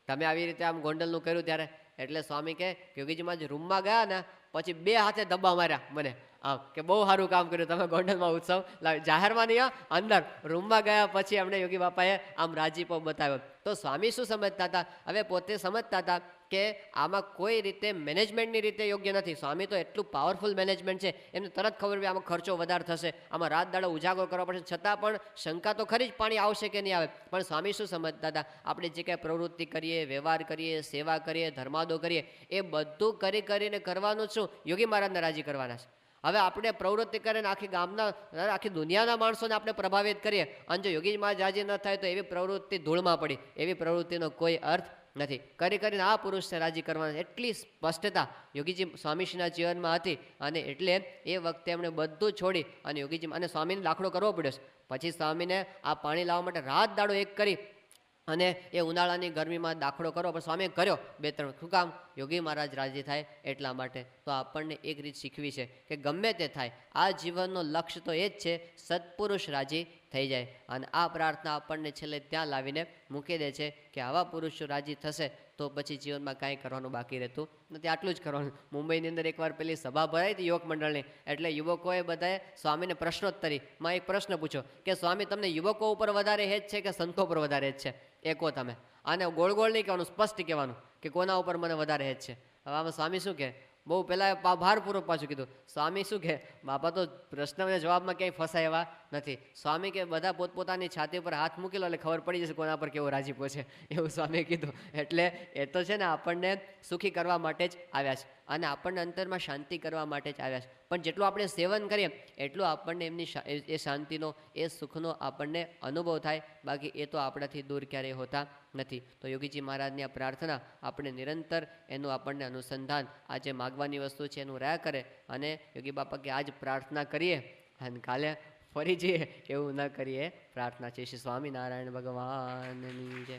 તમે આવી રીતે આમ ગોંડલનું કર્યું ત્યારે. એટલે સ્વામી કે યોગીજી મહારાજ રૂમમાં ગયા ને પછી 2 હાથે ધબ્બા માર્યા મને, આમ કે બહુ સારું કામ કર્યું તમે ગોંડલમાં ઉત્સવ લાવી. જાહેરમાં નહીં, અંદર રૂમમાં ગયા પછી એમણે યોગી બાપાએ આમ રાજીપો બતાવ્યો. તો સ્વામી શું સમજતા હતા, હવે પોતે સમજતા હતા કે આમાં કોઈ રીતે મેનેજમેન્ટની રીતે યોગ્ય નથી. સ્વામી તો એટલું પાવરફુલ મેનેજમેન્ટ છે, એમને તરત ખબર પડી આમાં ખર્ચો વધારે થશે, આમાં રાત દાડો ઉજાગરો કરવા પડશે. છતાં પણ શંકા તો ખરી જ પાણી આવશે કે નહીં આવે. પણ સ્વામી શું સમજતા હતા, આપણે જે કાંઈ પ્રવૃત્તિ કરીએ, વ્યવહાર કરીએ, સેવા કરીએ, ધર્માદો કરીએ, એ બધું કરીને કરવાનું શું, યોગી મહારાજને રાજી કરવાના છે. હવે આપણે પ્રવૃત્તિ કરીને આખી ગામના આખી દુનિયાના માણસોને આપણે પ્રભાવિત કરીએ, અને જો યોગી મહારાજ રાજી ન થાય તો એવી પ્રવૃત્તિ ધૂળમાં પડી, એવી પ્રવૃત્તિનો કોઈ અર્થ નથી. કરીને આ પુરુષને રાજી કરવાના, એટલી સ્પષ્ટતા યોગીજી સ્વામીશ્રીના જીવનમાં હતી. અને એટલે એ વખતે એમણે બધું છોડી અને યોગીજી અને સ્વામીને દાખલો કરવો પડ્યો. પછી સ્વામીને આ પાણી લાવવા માટે રાત દાડો એક કરી અને એ ઉનાળાની ગરમીમાં દાખલો કરો, પણ સ્વામીએ કર્યો 2-3. શું કામ, યોગી મહારાજ રાજી થાય એટલા માટે. તો આપણને એક રીત શીખવી છે કે ગમે તે થાય, આ જીવનનો લક્ષ્ય તો એ જ છે, સત્પુરુષ રાજી થઈ જાય. અને આ પ્રાર્થના આપણને છેલ્લે ત્યાં લાવીને મૂકી દે છે કે આવા પુરુષો રાજી થશે તો પછી જીવનમાં કાંઈ કરવાનું બાકી રહેતું નથી, આટલું જ કરવાનું. મુંબઈની અંદર એકવાર પેલી સભા ભરાઈ હતી યુવક મંડળની, એટલે યુવકોએ બધાએ સ્વામીને પ્રશ્નોત્તરીમાં એક પ્રશ્ન પૂછ્યો કે સ્વામી તમને યુવકો ઉપર વધારે હેત છે કે સંતો ઉપર વધારે હેત છે, એ કહો તમે. આને ગોળ ગોળ નહીં કહેવાનું, સ્પષ્ટ કહેવાનું કે કોના ઉપર મને વધારે હેત છે. હવે આમાં સ્વામી શું કહે, બહુ પહેલાં ભારપૂર્વક પાછું કીધું. સ્વામી શું કહે, બાપા તો પ્રશ્નના જવાબમાં ક્યાંય ફસાય એવા નથી. સ્વામી કે બધા પોતપોતાની છાતી પર હાથ મૂકી લો એટલે ખબર પડી જશે કોના પર કેવો રાજીપો છે, એવું સ્વામીએ કીધું. એટલે એ તો છે ને આપણને સુખી કરવા માટે જ આવ્યા છે, અને આપણને અંતરમાં શાંતિ કરવા માટે જ આવ્યા છે. પણ જેટલું આપણે સેવન કરીએ એટલું આપણને એમની એ શાંતિનો, એ સુખનો આપણને અનુભવ થાય, બાકી એ તો આપણાથી દૂર ક્યારેય હોતા નથી. તો યોગીજી મહારાજની આ પ્રાર્થના આપણે નિરંતર એનું આપણને અનુસંધાન, આ જે માગવાની વસ્તુ છે એનું રહ્યા કરે. અને યોગી બાપા કે આજ પ્રાર્થના કરીએ અને કાલે ફરી જઈએ એવું ન કરીએ પ્રાર્થના છે. શ્રી સ્વામિનારાયણ ભગવાનની જય.